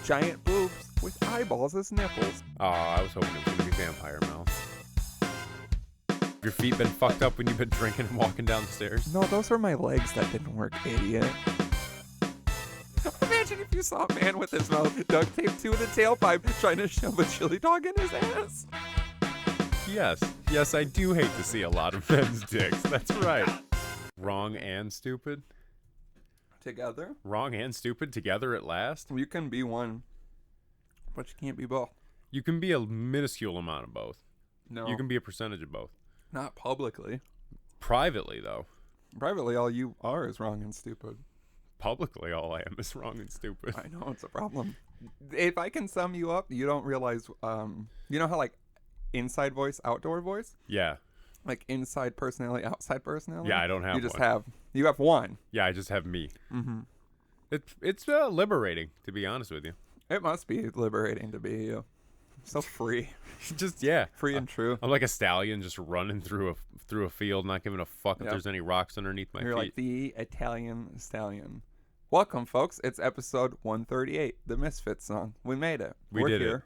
giant boobs with eyeballs as nipples. Oh, I was hoping it was going to be vampire mouths. Your feet been fucked up when you've been drinking and walking downstairs? No, those were my legs that didn't work, idiot. Imagine if you saw a man with his mouth duct taped to the tailpipe trying to shove a chili dog in his ass. Yes, I do hate to see a lot of men's dicks. That's right. Wrong and stupid? Together? Wrong and stupid together at last? You can be one, but you can't be both. You can be a minuscule amount of both. No. You can be a percentage of both. Not publicly. Privately, though. Privately, all you are is wrong and stupid. Publicly, all I am is wrong and stupid. I know, it's a problem. If I can sum you up, you don't realize, you know how, like, inside voice, outdoor voice? Yeah. Like, inside personality, outside personality? Yeah, I don't have You just one. You have one. Yeah, I just have me. Mm-hmm. It's liberating, to be honest with you. It must be liberating to be you. So free. Just, yeah. Free and true. I'm like a stallion just running through a field, not giving a fuck if Yep. there's any rocks underneath my You're feet. like the Italian stallion. Welcome, folks. It's episode 138, the Misfits song. We made it. We We're did here.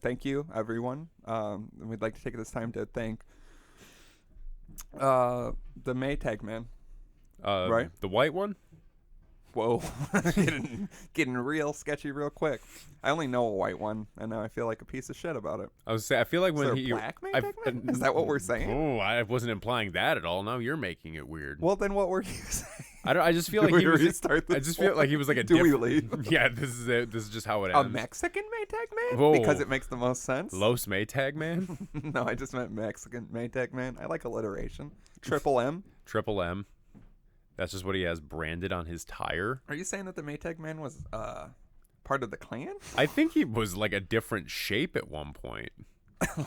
Thank you, everyone. We'd like to take this time to thank the Maytag man. Right? The white one? Whoa. getting real sketchy real quick. I only know a white one, and now I feel like a piece of shit about it. I feel like Is when there he... a black Maytag man? Is that what we're saying? Oh, I wasn't implying that at all. Now you're making it weird. Well, then what were you saying? I just feel Do like he we was... restart this I just feel like he was like a Do we different... leave? Yeah, this is it. This is just how it A ends. Mexican Maytag man? Whoa. Because it makes the most sense? Los Maytag man? No, I just meant Mexican Maytag man. I like alliteration. Triple M. Triple M. That's just what he has branded on his tire. Are you saying that the Maytag man was part of the clan? I think he was like a different shape at one point.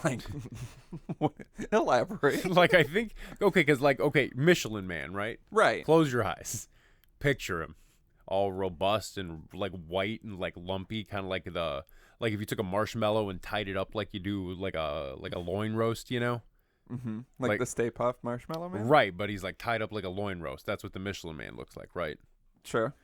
Like, elaborate. Like, I think... Okay, because Michelin Man, right? Right. Close your eyes. Picture him. All robust and like white and like lumpy, kind of like if you took a marshmallow and tied it up like you do like a loin roast, you know? Mm-hmm. Like the Stay Puft Marshmallow Man? Right, but he's like tied up like a loin roast. That's what the Michelin Man looks like, right? Sure.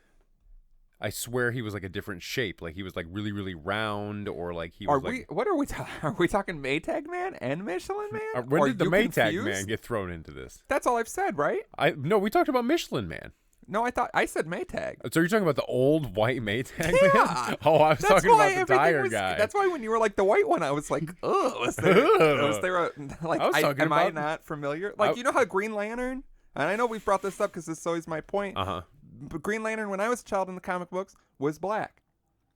I swear he was like a different shape. Like he was like really, really round, or like he was What are we talking? Are we talking Maytag Man and Michelin Man? when Are did the you Maytag confused? Man get thrown into this? That's all I've said, right? No, we talked about Michelin Man. No, I said Maytag. So you're talking about the old white Maytag Yeah. Man? Oh, I was That's talking why about the everything tire was, guy. That's why when you were like the white one, I was like, oh, was there a, like, I was talking am I about- not familiar? Like, you know how Green Lantern, and I know we've brought this up because this is always my point, Uh-huh. but Green Lantern, when I was a child in the comic books, was black.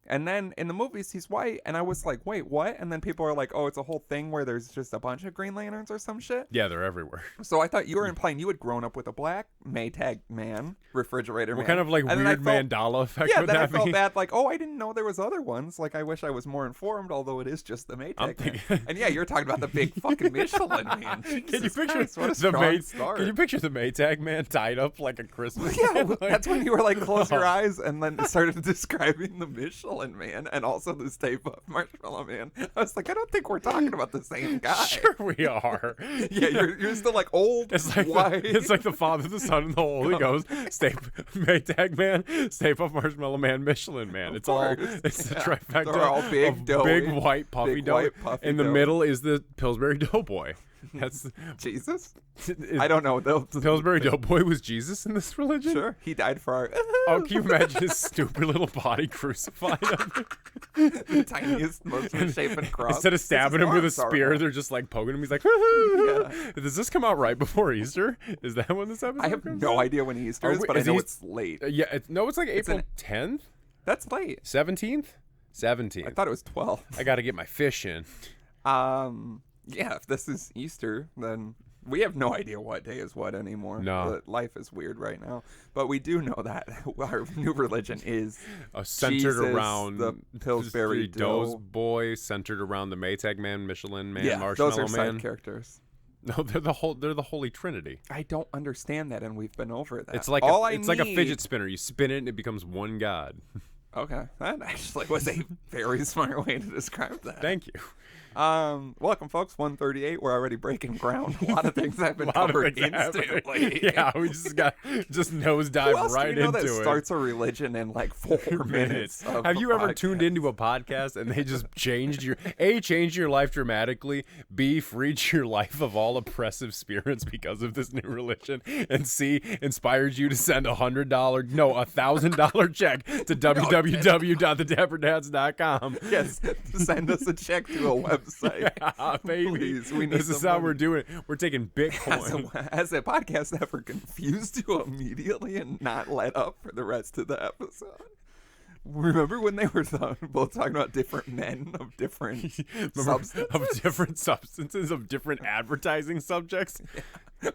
And then in the movies, he's white, and I was like, wait, what? And then people are like, oh, it's a whole thing where there's just a bunch of Green Lanterns or some shit. Yeah, they're everywhere. So I thought you were implying you had grown up with a black Maytag man, refrigerator man. What kind of like And then I weird felt- mandala effect Yeah, would then I that felt be? bad, like, oh, I didn't know there was other ones. Like, I wish I was more informed, although it is just the Maytag man. thinking- And yeah, you're talking about the big fucking Michelin man. Can you Jesus picture Christ, what a the strong start. Can you picture the Maytag Man tied up like a Christmas? Yeah, man? that's when you were like, close your eyes, and then started describing the Michelin man and also the Stay Puft Marshmallow Man. I was like, I don't think we're talking about the same guy. Sure we are. Yeah, you're still like old, It's like white. it's like the Father, the Son, and the Holy Ghost. Maytag Man, Stay Puft Marshmallow Man, Michelin Man. It's all course. it's the Yeah. trifecta They're all big, of doughy, big white puffy big dough. white puffy In the dough. middle is the Pillsbury Doughboy. That's Jesus? is- I don't know. Pillsbury Doughboy was Jesus in this religion? Sure, he died for our Oh, can you imagine his stupid little body crucified him? the tiniest, most misshapen cross. Instead of stabbing him with a His arms are spear, off. they're just like poking him. He's like, Yeah. Does this come out right before Easter? Is that when this episode I have comes no out? idea when Easter Are is, we- but I is know Eas- it's late. Yeah, it's like April an- 10th? That's late. 17th? I 17th. thought it was 12. I got to get my fish in. Yeah, if this is Easter, then we have no idea what day is what anymore. No. Life is weird right now. But we do know that our new religion is Centered Jesus, around the Pillsbury Dough's Dough. boy, centered around the Maytag Man, Michelin Man, Yeah, Marshmallow those are Man. side characters. No, they're the Holy Trinity. I don't understand that, and we've been over that. It's like All it's I like a need- fidget spinner. You spin it and it becomes one god. Okay, that actually was a very smart way to describe that. Thank you. Welcome, folks. 138. We're already breaking ground. A lot of things have been covered instantly. Yeah, we just nosedive Who else right do you know into that it. starts a religion in like 4 minutes? Of Have you ever podcast? tuned into a podcast and they just changed your life dramatically, B, freed your life of all oppressive spirits because of this new religion, and C, inspired you to send $1,000 check to www.thedapperdads.com. Yes, send us a check to a website. Yeah, baby. Please, we need This is some how money. we're doing it. We're taking Bitcoin. Has a podcast ever confused you immediately and not let up for the rest of the episode? Remember when they were both talking about different men of different substances? Of different substances, of different advertising subjects.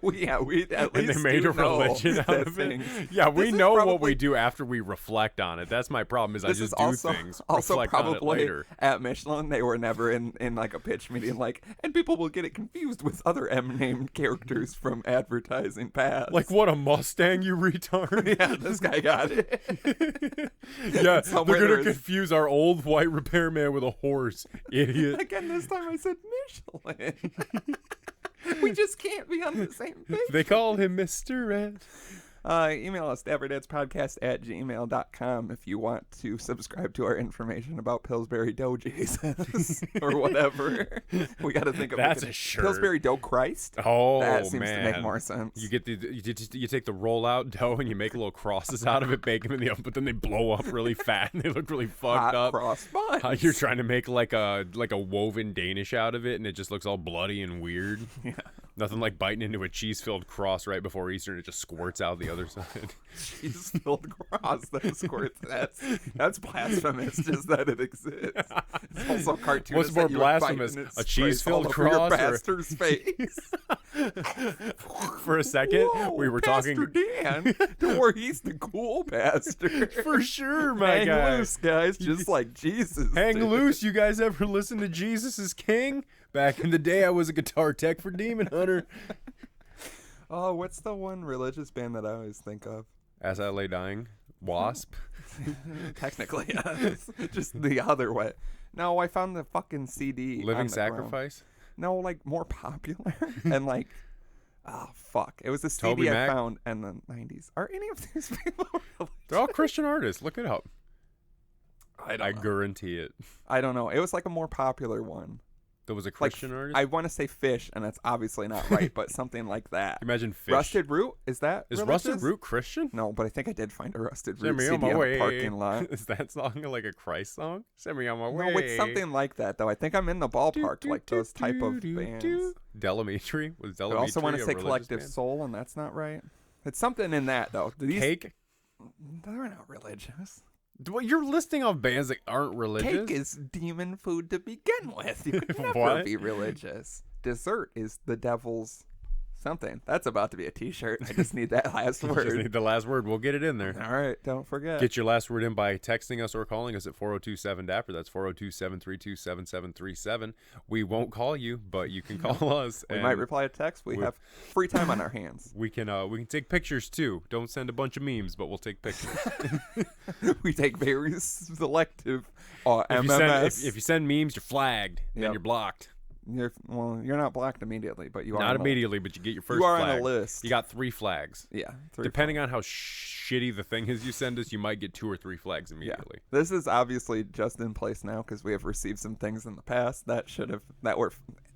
We at least And they made do a know religion out that of it. things- Yeah, we This is know what probably- we do after we reflect on it. That's my problem. Is I This just is do also, things, also reflect on it probably later. at Michelin. They were never in like a pitch meeting, and people will get it confused with other M-named characters from advertising past. Like, what, a Mustang, you retard? yeah, this guy got it. Yeah, Somewhere they're there gonna is- confuse our old white repairman with a horse, idiot. Again, this time I said Michelin. We just can't be on the same page. They call him Mr. Red. Email us, dapperdadspodcast@gmail.com if you want to subscribe to our information about Pillsbury Dough Jesus or whatever. We got to think of That's a shirt. Pillsbury Dough Christ. Oh, That seems man. to make more sense. You get you take the rollout dough and you make little crosses out of it, bake them in the oven, but then they blow up really fat and they look really fucked Hot up. cross buns. You're trying to make like a woven Danish out of it, and it just looks all bloody and weird. Yeah. Nothing like biting into a cheese-filled cross right before Easter, and it just squirts out the other side. Cheese-filled cross that squirts. That's blasphemous, just that it exists. It's also cartoonish. What's more that you would bite blasphemous, and it a sprays cheese-filled all over your cross or- pastor's face? For a second, Whoa, we were Pastor talking. Dan. Don't worry, he's the cool pastor. For sure, my Hang guy. loose, guys, just like Jesus. Hang did. loose, you guys ever listen to Jesus is King? Back in the day, I was a guitar tech for Demon Hunter. Oh, what's the one religious band that I always think of? As I lay dying, Wasp. Technically, yes. Just the other way. No, I found the fucking CD. on Living the ground. Sacrifice. No, like more popular and like, oh fuck! It was a CD Toby I Mac? found in the '90s. Are any of these people religious? They're all Christian artists. Look it up. I I guarantee it. I don't know. It was like a more popular one. There was a Like Christian artist. I want to say Fish, and that's obviously not right, but something like that. Imagine Fish. Rusted Root, is that Is religious? Rusted Root Christian? No, but I think I did find a Rusted Send Root me CD on my in way. a parking lot. Is that song like a Christ song? Send me on my way. No, it's something like that though. I think I'm in the ballpark, like those type of bands. Delamitri was Delamitri. I also want to a say religious Collective band? Soul, and that's not right. It's something in that though. These, Cake. they're not religious. Well, you're listing off bands that aren't religious. Cake is demon food to begin with. You could never What? be religious. Dessert is the devil's something. That's about to be a T-shirt. I just need that last You just word. need the last word. We'll get it in there. All right, don't forget. Get your last word in by texting us or calling us at 4027-DAPPER. That's 402-732-7737. We won't call you, but you can call us. We and might reply to text. We have free time on our hands. We can take pictures too. Don't send a bunch of memes, but we'll take pictures. We take very selective If MMS. you send memes, you're flagged. Then Yep. you're blocked. You're not blocked immediately, but you are. Not on a- immediately, but you get your first You are flag. on a list. You got 3 flags. Yeah. Depending on how shitty the thing is you send us, you might get 2 or 3 flags Yeah. immediately. This is obviously just in place now because we have received some things in the past that were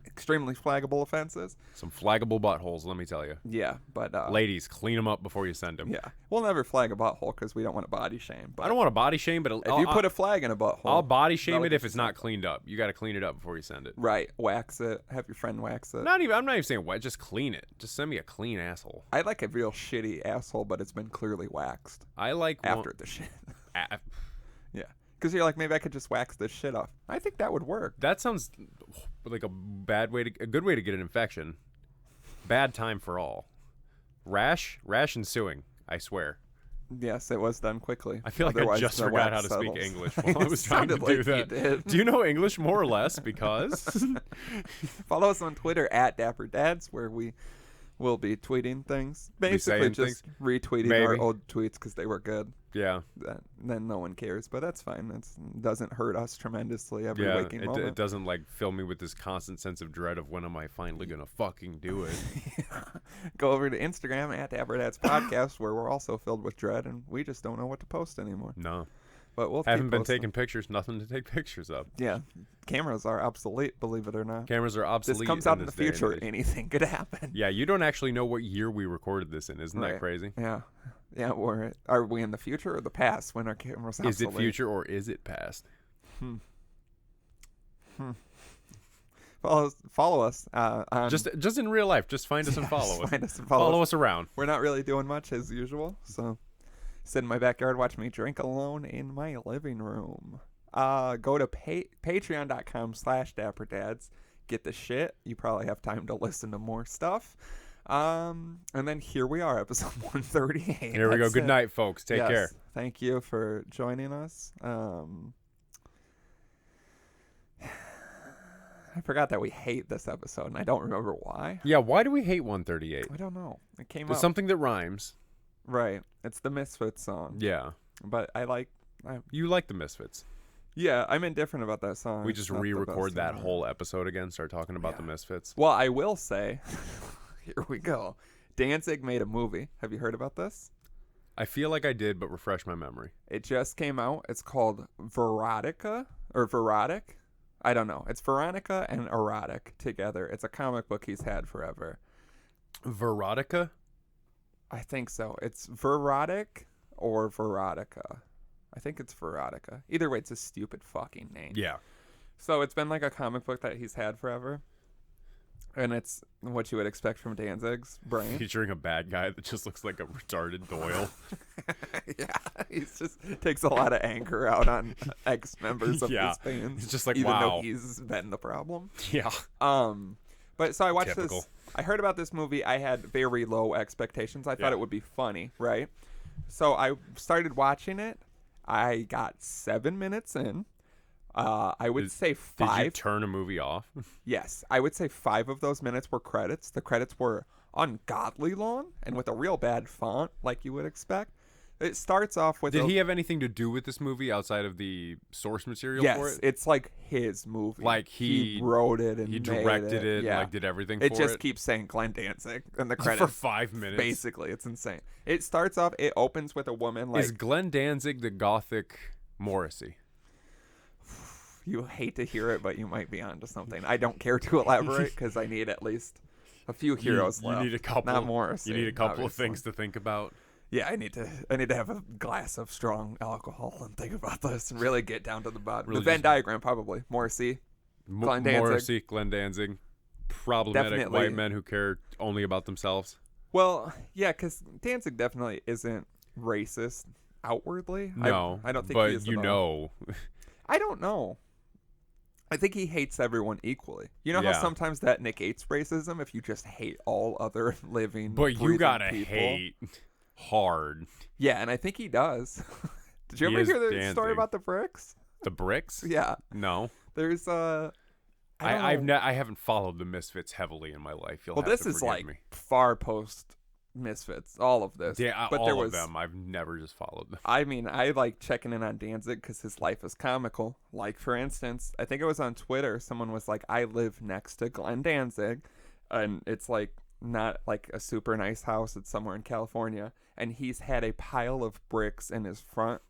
extremely flaggable offenses. Some flaggable buttholes, let me tell you. Yeah, but Ladies, clean them up before you send them. yeah, we'll never flag a butthole because we don't want to body shame. But I don't want to body shame, but if you put a flag in a butthole, I'll body shame that'll it get if you it's not something. cleaned up. You got to clean it up before you send it. Right, wax it. Have your friend wax it. I'm not even saying wet. Just clean it. Just send me a clean asshole. I like a real shitty asshole, but it's been clearly waxed I like after the shit. a- Yeah, because you're like, maybe I could just wax this shit off. I think that would work. that sounds like a good way to get an infection. Bad time for all. Rash ensuing. I swear. Yes, it was done quickly. I feel like Otherwise, I just the forgot wax how to speak settles. English while I was trying to Sounded do like that. you did. Do you know English more or less? Because Follow us on Twitter at dapperdad's, where we will be tweeting things. Basically, saying just retweeting Maybe. our old tweets because they were good. Yeah. then no one cares. But that's fine. It doesn't hurt us tremendously every Yeah, waking moment. it doesn't like fill me with this constant sense of dread of when am I finally gonna fucking do it. Go over to Instagram at dapperdadspodcast where we're also filled with dread and we just don't know what to post anymore. No. But we'll Haven't keep been posting. taking pictures, nothing to take pictures of. Yeah, cameras are obsolete, believe it or not. Cameras are obsolete. This comes out in the this day and future. age. Anything could happen. Yeah, you don't actually know what year we recorded this in. Isn't that Right. crazy? Yeah. Are we in the future or the past when our cameras obsolete? Is it future or is it past? Follow us. On, Just in real life, just find us and follow us. Find us and Follow us around. We're not really doing much as usual, so sit in my backyard, watch me drink alone in my living room. Go to patreon.com/dapperdads. Get the shit. You probably have time to listen to more stuff. And then here we are, episode 138. Here we go. That's Good it. night, folks. Take Yes. care. Thank you for joining us. I forgot that we hate this episode, and I don't remember why. Yeah, why do we hate 138? I don't know. It came There's out. something that rhymes. Right. It's the Misfits song. Yeah. But You like the Misfits. yeah, I'm indifferent about that song. We It's just not the re-record best that song. whole episode again, start talking about the Yeah. Misfits. Well, I will say, here we go. Danzig made a movie. Have you heard about this? I feel like I did, but refresh my memory. It just came out. It's called Verotica or Verotic. I don't know. It's Veronica and Erotic together. It's a comic book he's had forever. Verotica? I think so. It's Verotic or Verotica. I think it's Verotica. Either way, it's a stupid fucking name. Yeah. So it's been like a comic book that he's had forever. And it's what you would expect from Danzig's brain. Featuring a bad guy that just looks like a retarded Doyle. Yeah, he's just takes a lot of anger out on ex-members of Yeah. his fans. It's just like, even wow. though he's been the problem. Yeah. But so I watched Typical. this. I heard about this movie. I had very low expectations. I thought Yeah. it would be funny, right? So I started watching it. I got 7 minutes in. I would say Did 5. you turn a movie off? Yes, I would say 5 of those minutes were credits. The credits were ungodly long and with a real bad font, like you would expect. It starts off with. Did he have anything to do with this movie outside of the source material for Yes, it? it's like his movie. Like he wrote it and He made directed it, Yeah. like did everything It for just it? keeps saying Glenn Danzig in the For credits. 5 minutes. Basically, it's insane. It starts off. It opens with a woman like Is Glenn Danzig the gothic Morrissey? you hate to hear it, but you might be onto something. I don't care to elaborate because I need at least a few heroes You left. need a couple. Not Morrissey. You need a couple obviously. of things to think about. Yeah, I need to have a glass of strong alcohol and think about this and really get down to the bottom. Really the Venn just- diagram, probably. Morrissey. Glenn Danzig. Morrissey, Glenn Danzig, problematic Definitely. white men who care only about themselves. Well, yeah, because Danzig definitely isn't racist outwardly. No, I don't think but he is you at all. know, I don't know. I think he hates everyone equally. You know Yeah. how sometimes that negates racism if you just hate all other living, but you breathing gotta people? hate hard Yeah, and I think he does. Did you He ever is hear the Danzig. story about the bricks? the bricks. Yeah, No, there's I haven't followed the Misfits heavily in my life. You'll well, have this to is forgive like me. far post Misfits, all of this. Yeah, but all there of was, them. I've never just followed them. I mean, I like checking in on Danzig because his life is comical. Like, for instance, I think it was on Twitter, someone was like, I live next to Glenn Danzig, and it's like not like a super nice house. It's somewhere in California, and he's had a pile of bricks in his front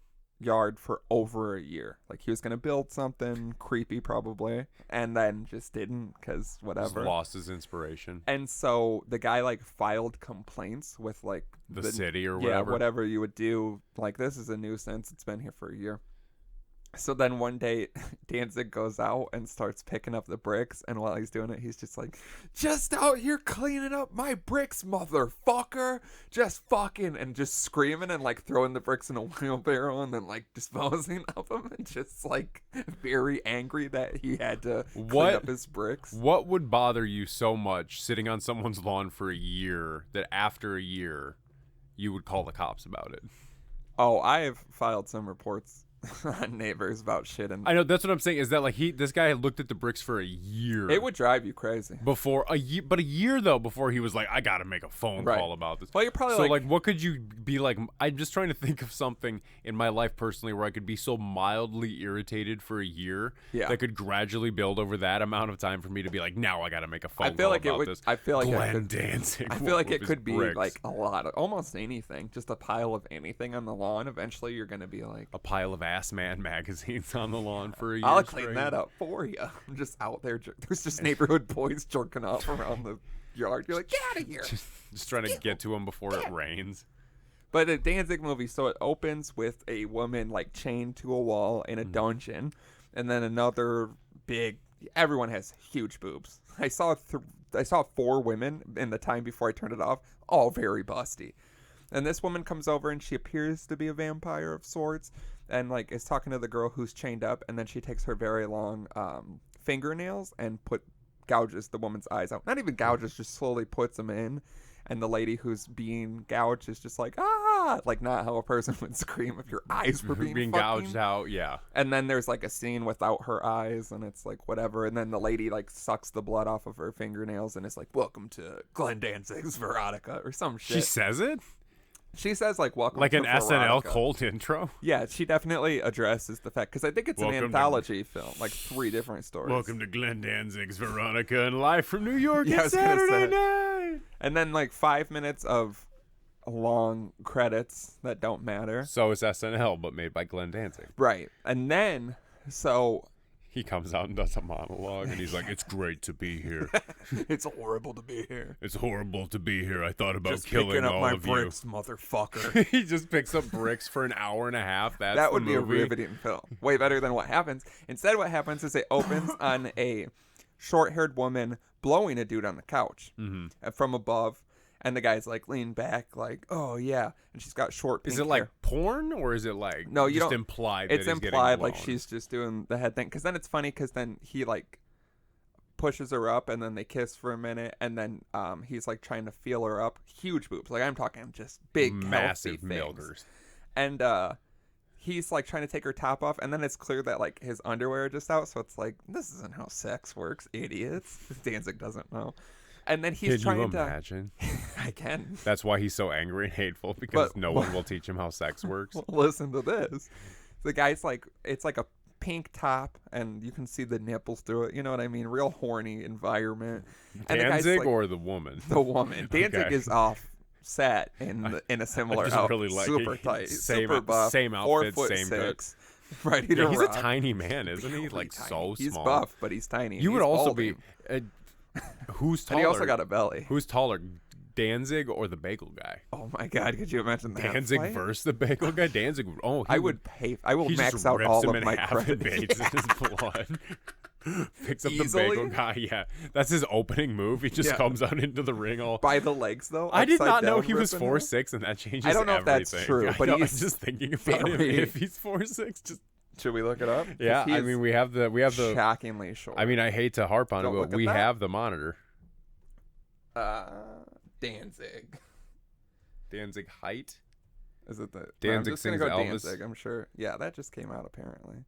yard for over a year. Like, he was going to build something creepy probably, and then just didn't because Just whatever. lost his inspiration. And so the guy like filed complaints with like The city or yeah, whatever. whatever you would do. Like, this is a nuisance. It's been here for a year. So then one day, Danzig goes out and starts picking up the bricks. And while he's doing it, he's just like, just out here cleaning up my bricks, motherfucker. Just fucking, and just screaming and like throwing the bricks in a wheelbarrow and then like disposing of them. And just like very angry that he had to clean What? up his bricks. What would bother you so much sitting on someone's lawn for a year that after a year you would call the cops about it? Oh, I have filed some reports on neighbors about shit. And I know, that's what I'm saying. Is that like this guy had looked at the bricks for a year. it would drive you crazy. Before a year, but a year though before he was like, I gotta make a phone call about this. Well, you're probably so like, what could you be like? I'm just trying to think of something in my life personally where I could be so mildly irritated for a year that could gradually build over that amount of time for me to be like, now I gotta make a phone call about this. I feel like Glenn Danzig. I feel like it could be bricks. like a lot of almost anything, just a pile of anything on the lawn. Eventually, you're gonna be like a pile of Ass Man magazines on the lawn for a year. I'll clean that up for you. I'm just out there. There's just neighborhood boys jerking off around the yard. You're like, get out of here. Just trying to get to him before it rains. But a Danzig movie, so it opens with a woman like chained to a wall in a dungeon, and then another big. Everyone has huge boobs. I saw 4 women in the time before I turned it off, all very busty. And this woman comes over and she appears to be a vampire of sorts, and like is talking to the girl who's chained up, and then she takes her very long fingernails and gouges the woman's eyes out. Not even gouges, just slowly puts them in. And the lady who's being gouged is just like, like not how a person would scream if your eyes were being gouged out, yeah. And then there's like a scene without her eyes, and it's like whatever. And then the lady like sucks the blood off of her fingernails, and it's like, welcome to Glenn Danzig's Veronica or some shit. She says it? She says like welcome like to an Veronica. SNL cult intro? Yeah, she definitely addresses the fact, because I think it's an anthology film, like 3 different stories. Welcome to Glenn Danzig's Veronica and live from New York. Yeah, it's Saturday night. And then like 5 minutes of long credits that don't matter. So it's SNL, but made by Glenn Danzig. Right. And then, so he comes out and does a monologue, and he's like, it's great to be here. It's horrible to be here. It's horrible to be here. I thought about just killing up all my of bricks, you. Motherfucker. He just picks up bricks for an hour and a half. That would be a riveting film. Way better than what happens. Instead, what happens is it opens on a short-haired woman blowing a dude on the couch from above. And the guy's like leaned back, like, oh yeah, and she's got short pink Is it hair. like porn, or is it like no? You just don't implied? It's that he's implied like blown? she's just doing the head thing. Because then it's funny, because then he like pushes her up, and then they kiss for a minute, and then he's like trying to feel her up. Huge boobs, like I'm talking just big, massive healthy milkers. And he's like trying to take her top off, and then it's clear that like his underwear are just out. So it's like, this isn't how sex works, idiots. Danzig doesn't know. And then he's trying Can you imagine? I can. That's why he's so angry and hateful, because no one will teach him how sex works. Listen to this. The guy's like, it's like a pink top, and you can see the nipples through it. You know what I mean? Real horny environment. And Danzig like, or the woman? The woman. Danzig Okay. is off set in a similar I just really like super it. tight, Same, super buff, same outfit, 4'6", ready to Yeah, he's rock. a tiny man, isn't he? Really Like tiny. so He's small. buff, but he's tiny. You would he's also balding. be. Who's taller? And he also got a belly. Who's taller, Danzig or the bagel guy? Oh my God! Could you imagine that? Danzig fight? versus the bagel guy. Danzig. Oh, I would pay. I will he max just out rips all him of in my half credit. and bathes in his blood. Picks up Easily? the bagel guy. Yeah, that's his opening move. He just Yeah. comes out into the ring all. By the legs, though. I did upside not know down he was ripping him. 4'6", and that changes. I don't know if that's everything. true, but I know, he's I'm just thinking about him. very- If he's 4'6", just Should we look it up? yeah. He I is mean, we have the. shockingly short. I mean, I hate to harp on Don't it, look but at we that. have the monitor. Danzig. Danzig height. Is it the Danzig I'm just gonna sings go Elvis. Danzig, I'm sure. Yeah, that just came out apparently.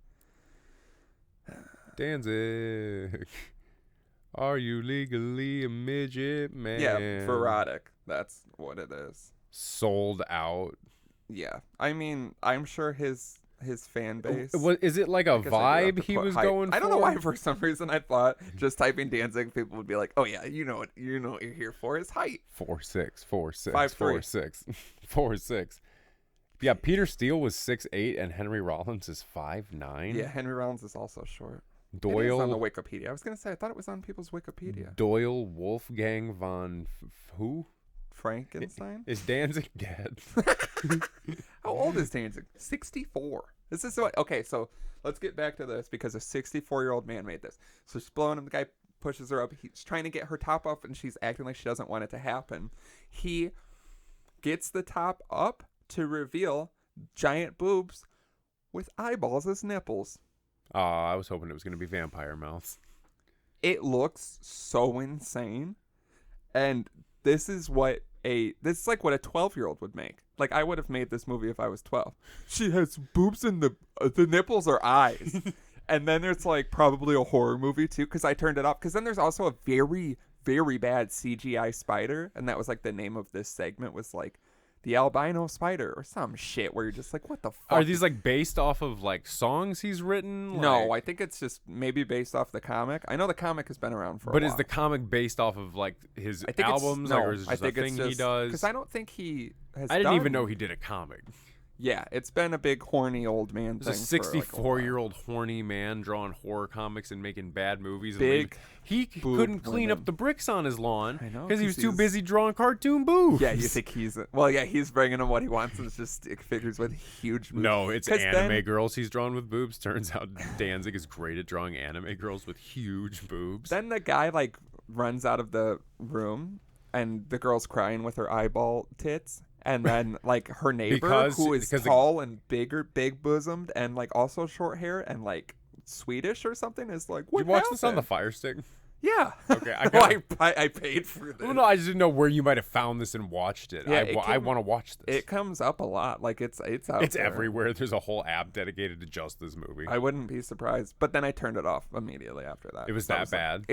Danzig. Are you legally a midget man? Yeah, Verotic. That's what it is. Sold out. Yeah, I mean, I'm sure his fan base. What is it like a I guess I do have vibe to he put was height. going for? I don't know why for some reason I thought just typing Danzig, people would be like, "Oh yeah, you know what you're here for is height." 4'6", 4'6", 5'3". 4'6", 4'6". Yeah, Peter Steele was 6'8", and Henry Rollins is 5'9". Yeah, Henry Rollins is also short. It is on the Doyle Wikipedia. I was gonna say I thought it was on people's Wikipedia. Doyle Wolfgang von who? Frankenstein. Is Danzig dead? How old is Danzig? 64. This is what. Okay, so let's get back to this because a 64-year-old man made this. So she's blowing him. The guy pushes her up. He's trying to get her top off, and she's acting like she doesn't want it to happen. He gets the top up to reveal giant boobs with eyeballs as nipples. I was hoping it was going to be vampire mouths. It looks so insane, and this is like what a 12-year-old would make. like I would have made this movie if I was 12. She has boobs and the nipples are eyes. And then there's like probably a horror movie too, because I turned it off. Because then there's also a very, very bad CGI spider, and that was like the name of this segment was like the albino spider or some shit where you're just like, what the fuck? Are these like based off of like songs he's written? No, I think it's just maybe based off the comic. I know the comic has been around for a while. But is the comic based off of like his albums? No, or is it just a thing he does? Because I don't think he has I didn't even know he did a comic. Yeah, it's been a big horny old man thing. There's a 64-year-old horny man drawing horror comics and making bad movies. Big he couldn't clean up the bricks on his lawn because he was too busy drawing cartoon boobs. Yeah, you think he's... Well, yeah, he's bringing him what he wants. It's just stick figures with huge boobs. No, it's anime girls he's drawn with boobs. Turns out Danzig is great at drawing anime girls with huge boobs. Then the guy, like, runs out of the room, and the girl's crying with her eyeball tits. And then, like, her neighbor, who is tall and big-bosomed, and, like, also short hair and, like, Swedish or something, is like, what Did you watch this on the Fire Stick? Yeah. Okay. I paid for this. Well, no, I just didn't know where you might have found this and watched it. Yeah, I want to watch this. It comes up a lot. Like, it's out It's there. everywhere. There's a whole app dedicated to just this movie. I wouldn't be surprised. But then I turned it off immediately after that. It was that bad?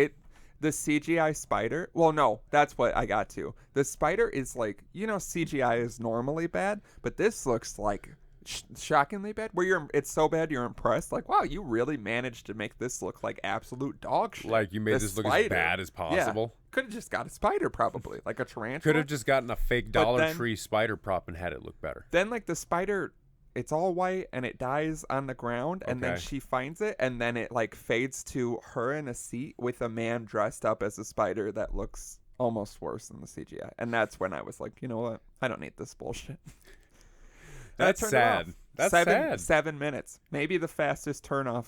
The CGI spider, well, no, that's what I got to. The spider is like, CGI is normally bad, but this looks like shockingly bad. It's so bad you're impressed. Like, wow, you really managed to make this look like absolute dog shit. Like you made this look as bad as possible. Yeah. Could have just got a spider probably, like a tarantula. Could have just gotten a fake Dollar Tree spider prop and had it look better. Then like the spider, it's all white and it dies on the ground, and then she finds it, and then it like fades to her in a seat with a man dressed up as a spider that looks almost worse than the CGI. And that's when I was like, you know what? I don't need this bullshit. That's sad. That's sad. 7 minutes. Maybe the fastest turnoff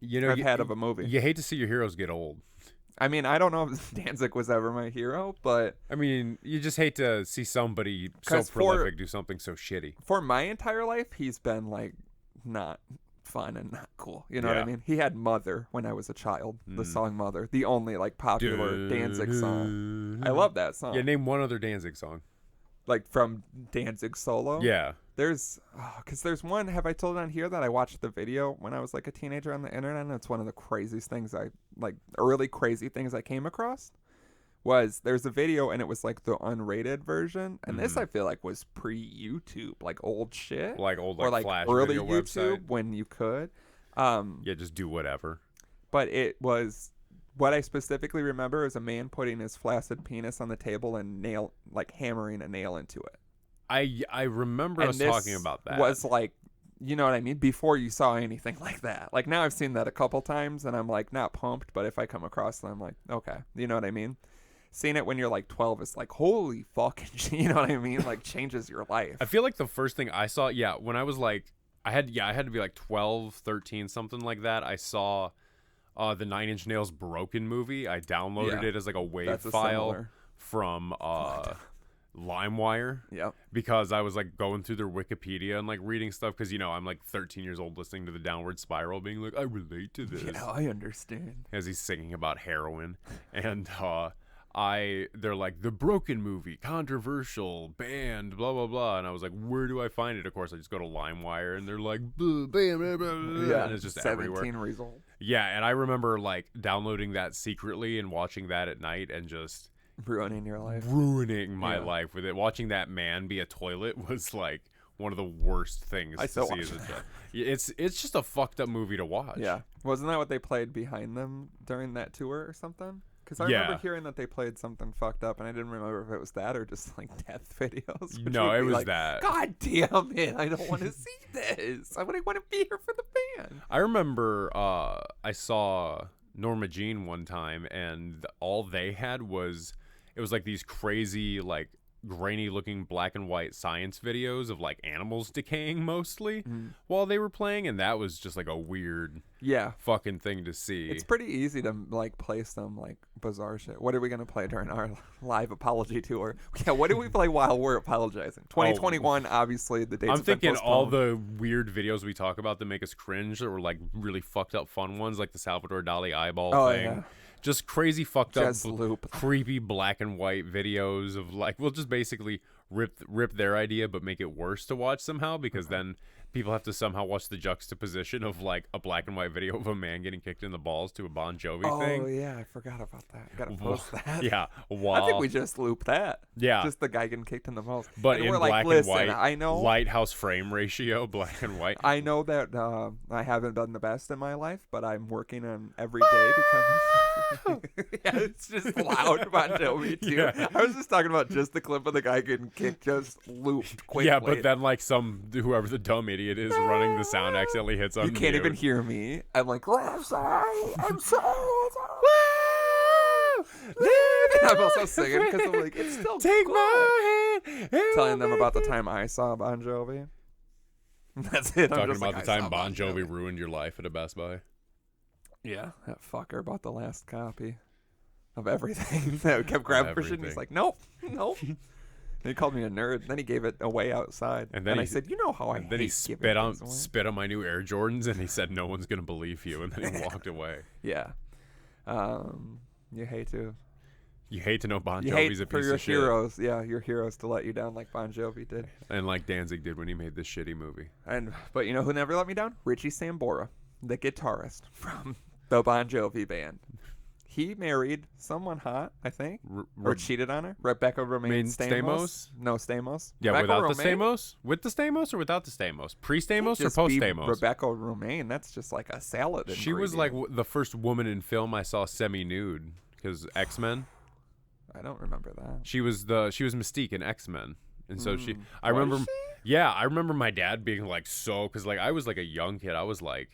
I've had of a movie. You hate to see your heroes get old. I mean, I don't know if Danzig was ever my hero, but... I mean, you just hate to see somebody so prolific do something so shitty. For my entire life, he's been, like, not fun and not cool. You know what I mean? He had Mother when I was a child, the song Mother, the only, like, popular Danzig song. I love that song. Yeah, name one other Danzig song. Like, from Danzig solo? Yeah. There's one, have I told on here that I watched the video when I was like a teenager on the internet, and it's one of the craziest things early crazy things I came across was there's a video and it was like the unrated version, and this I feel like was pre-YouTube, like old shit. Like old or like Flash early video YouTube website. When you could. Yeah, just do whatever. But it was... What I specifically remember is a man putting his flaccid penis on the table and hammering a nail into it. I remember us talking about that. Was like, you know what I mean? Before you saw anything like that. Like now I've seen that a couple times and I'm like not pumped, but if I come across it, I'm like, okay. You know what I mean? Seeing it when you're like 12 is like, holy fucking shit. You know what I mean? Like changes your life. I feel like the first thing I saw, when I was like, I had to be like 12, 13, something like that. I saw the 9 Inch Nails Broken movie. I downloaded it as like a WAV file from LimeWire. Yep. Because I was like going through their Wikipedia and like reading stuff because I'm like 13 years old listening to The Downward Spiral, being like, I relate to this. Yeah, I understand. As he's singing about heroin, and they're like, the Broken movie, controversial, banned, blah blah blah, and I was like, where do I find it? Of course, I just go to LimeWire, and they're like, blah, blah, blah, blah, yeah, and it's just 17 everywhere. results. Yeah, and I remember like downloading that secretly and watching that at night and just ruining your life, ruining my life with it. Watching that man be a toilet was like one of the worst things to see as a child. It's just a fucked up movie to watch. Yeah, wasn't that what they played behind them during that tour or something? Because I remember hearing that they played something fucked up, and I didn't remember if it was that or just like death videos. No, it was that. God damn it! I don't want to see this. I want to be here for the band. I remember I saw Norma Jean one time, and all they had was like these crazy like grainy looking black and white science videos of like animals decaying mostly while they were playing, and that was just like a weird fucking thing to see. It's pretty easy to like play some like bizarre shit. What are we gonna play during our live apology tour? Yeah, what do we play while we're apologizing? 2021, obviously the dates. I'm thinking all the weird videos we talk about that make us cringe that were like really fucked up fun ones, like the Salvador Dali eyeball thing. Yeah. Just crazy fucked up, creepy black and white videos of like, we'll just basically rip their idea but make it worse to watch somehow, because then people have to somehow watch the juxtaposition of like a black and white video of a man getting kicked in the balls to a Bon Jovi thing. Oh yeah, I forgot about that. Gotta post that. Yeah, I think we just looped that. Yeah, just the guy getting kicked in the balls. But and in we're black like, and white, I know lighthouse frame ratio, black and white. I know that I haven't done the best in my life, but I'm working on every day because yeah, it's just loud Bon Jovi too. Yeah. I was just talking about just the clip of the guy getting kicked, just looped quickly. Yeah, but then like whoever the dumb idiot is running the sound accidentally hits on you can't mute. even hear me. I'm like, oh, I'm sorry. I'm sorry. I'm also singing because I'm like, it's still take my hand. Telling them about the time I saw Bon Jovi. That's it. Talking about the time Bon Jovi ruined your life at a Best Buy. Yeah, that fucker bought the last copy of everything. That kept grabbing for shit. And he's like, nope. And he called me a nerd. Then he gave it away outside. And then I said, you know how I hate then he spit on my new Air Jordans, and he said, no one's going to believe you. And then he walked away. Yeah. You hate to know Bon Jovi's a piece of shit. Heroes. Yeah, your heroes to let you down like Bon Jovi did. And like Danzig did when he made this shitty movie. But you know who never let me down? Richie Sambora, the guitarist from the Bon Jovi band. He married someone hot, I think, or cheated on her. Rebecca Romaine Stamos? No, Stamos. Yeah, Rebecca without the Stamos? With the Stamos or without the Stamos? Pre-Stamos or post-Stamos? Rebecca Romaine, that's just like a salad. She was like the first woman in film I saw semi-nude, because X-Men. I don't remember that. She was Mystique in X-Men. And so I remember my dad being like because like I was like a young kid. I was like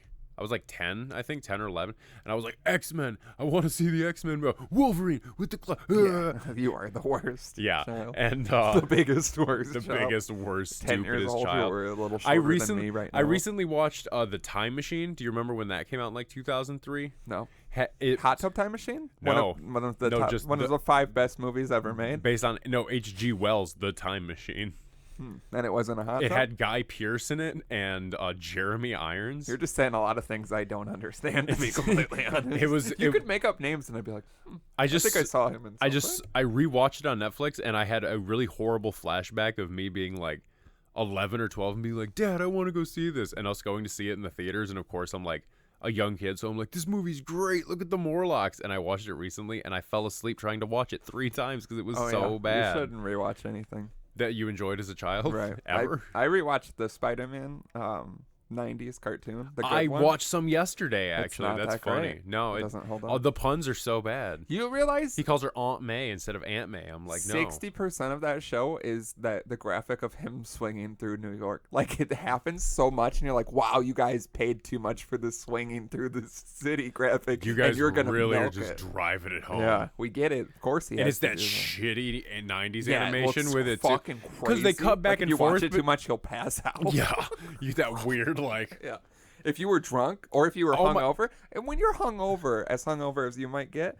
10, I think 10 or 11, and I was like, X-Men, I want to see the X-Men, Wolverine with the yeah, you are the worst. Yeah, child. And the biggest worst. Biggest worst, 10 years stupidest old, child. Who are a little shorter than me right now. I recently watched The Time Machine. Do you remember when that came out in like 2003? No. Hot Tub Time Machine? No. One of the 5 best movies ever made. Based on H.G. Wells' The Time Machine. And it wasn't a hot tub? It had Guy Pearce in it and Jeremy Irons. You're just saying a lot of things I don't understand, to be completely honest. You could make up names and I'd be like, I think I saw him in something. I rewatched it on Netflix, and I had a really horrible flashback of me being like 11 or 12 and being like, Dad, I want to go see this. And us going to see it in the theaters. And of course, I'm like a young kid, so I'm like, this movie's great. Look at the Morlocks. And I watched it recently, and I fell asleep trying to watch it 3 times because it was so bad. You shouldn't rewatch anything that you enjoyed as a child, right? Ever? I rewatched the Spider-Man 90s cartoon. I watched some yesterday, actually. That's funny. Great. No, it doesn't hold on. The puns are so bad. You realize he calls her Aunt May instead of Aunt May. I'm like, no. 60% of that show is that the graphic of him swinging through New York. Like, it happens so much, and you're like, wow, you guys paid too much for the swinging through the city graphic. You guys and you're gonna really milk are just it. driving it home. Yeah, we get it. Of course he has. And it's to that do shitty 90s yeah, animation with it fucking crazy. Because they cut back and you forth. Watch it too much, you'll pass out. Yeah, you that weird like. Yeah. If you were drunk or if you were hungover, and when you're hungover as you might get,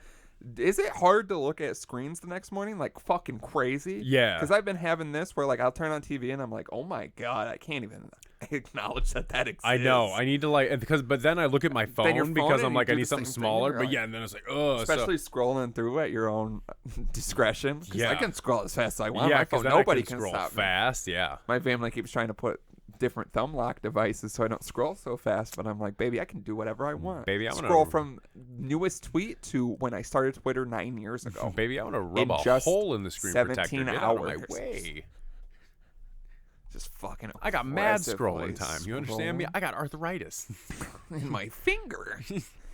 is it hard to look at screens the next morning like fucking crazy? Yeah. Because I've been having this where like I'll turn on TV and I'm like, oh my God, I can't even acknowledge that exists. I know. I need to but then I look at my phone because I'm like, I need something smaller. But yeah, and then it's like, oh. Especially scrolling through at your own discretion. Yeah. I can scroll as fast as I want. Yeah, my phone, then nobody I can can scroll stop fast. Me. Yeah. My family keeps trying to put different thumb lock devices so I don't scroll so fast, but I'm like, baby, I can do whatever I want. Baby, I'm scroll from newest tweet to when I started Twitter 9 years ago. Baby, I want to rub a hole in the screen 17 protector. Get hours. out of my way. Just fucking. I got mad scrolling time. You understand me? I got arthritis in my finger,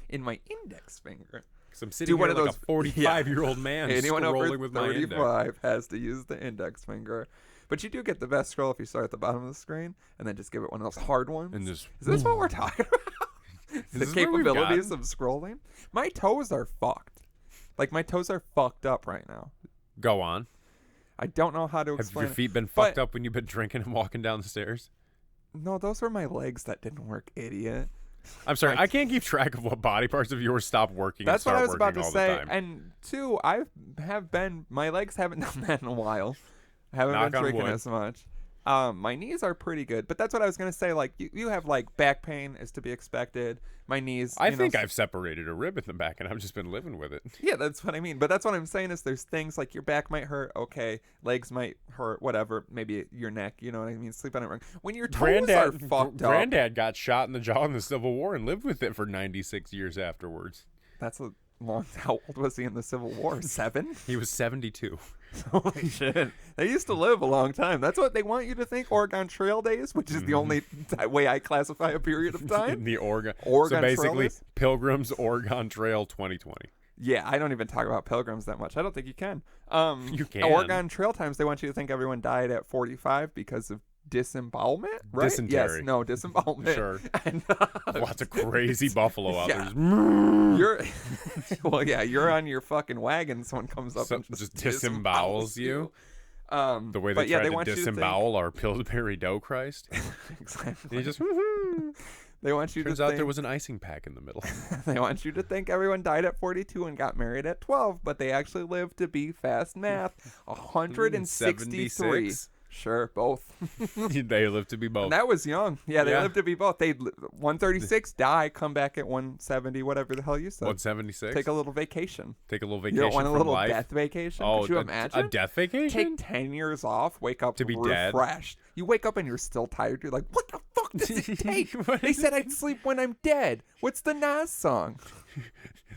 in my index finger. Because I'm sitting here like a 45-year-old man Anyone scrolling over with my 35 has to use the index finger. But you do get the best scroll if you start at the bottom of the screen and then just give it one of those hard ones. And just, is this what we're talking about? The capabilities of scrolling? My toes are fucked. Like, my toes are fucked up right now. Go on. I don't know how to explain Have your feet been fucked up when you've been drinking and walking down the stairs? No, those were my legs that didn't work, idiot. I'm sorry, I can't keep track of what body parts of yours stop working. That's and what I start was about to working say. all the time. And two, my legs haven't done that in a while. I haven't been drinking as much. My knees are pretty good, but that's what I was gonna say. Like you have like back pain is to be expected. My knees. I think I've separated a rib in the back, and I've just been living with it. Yeah, that's what I mean. But that's what I'm saying is there's things like your back might hurt. Okay, legs might hurt. Whatever. Maybe your neck. You know what I mean? Sleep on it wrong. When your toes are fucked up. Granddad got shot in the jaw in the Civil War and lived with it for 96 years afterwards. That's a long. How old was he in the Civil War? 7? He was 72. Holy shit. They used to live a long time. That's what they want you to think. Oregon Trail days, which is the only way I classify a period of time. The Oregon so basically, Pilgrims Oregon Trail 2020. Yeah, I don't even talk about pilgrims that much. I don't think you can. You can. Oregon Trail times, they want you to think everyone died at 45 because of disembowelment, right? Dysentery. Yes, no, disembowelment. Sure. And, lots of crazy buffalo out yeah. there. You're, well, yeah, you're on your fucking wagon. Someone comes up and just disembowels you. The way they tried to disembowel our Pillsbury Dough Christ. Exactly. He just. They want you Turns to out think, there was an icing pack in the middle. They want you to think everyone died at 42 and got married at 12, but they actually lived to be, fast math, 163. 76? Sure, both. They lived to be both. And that was young. Yeah, they Yeah. lived to be both. They 136, die, come back at 170, whatever the hell you said. 176? Take a little vacation. Take a little You vacation don't want a from little life? death vacation? Oh, Could you imagine? a death vacation? Take 10 years off, wake up To be dead? refreshed. You wake up and you're still tired. You're like, what the fuck does it take? They said I'd sleep when I'm dead. What's the Nas song?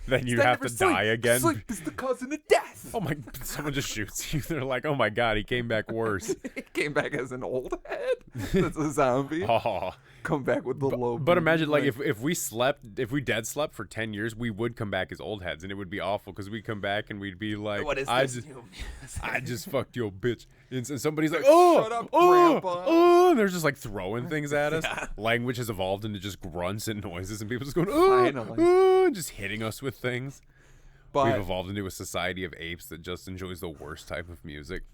Then you Instead have of to sleep. die again. Sleep is the cousin of death. Oh my! Someone just shoots you. They're like, "Oh my god, he came back worse." He came back as an old head. That's a zombie. Oh. Come back with the low. But imagine, like, if we dead slept for 10 years, we would come back as old heads, and it would be awful because we'd come back and we'd be like, what is I this? just fucked your bitch. And somebody's like, Shut up, Grandpa. and they're just like throwing things at us. Yeah. Language has evolved into just grunts and noises, and people just going, Finally. just hitting us with things. But We've evolved into a society of apes that just enjoys the worst type of music.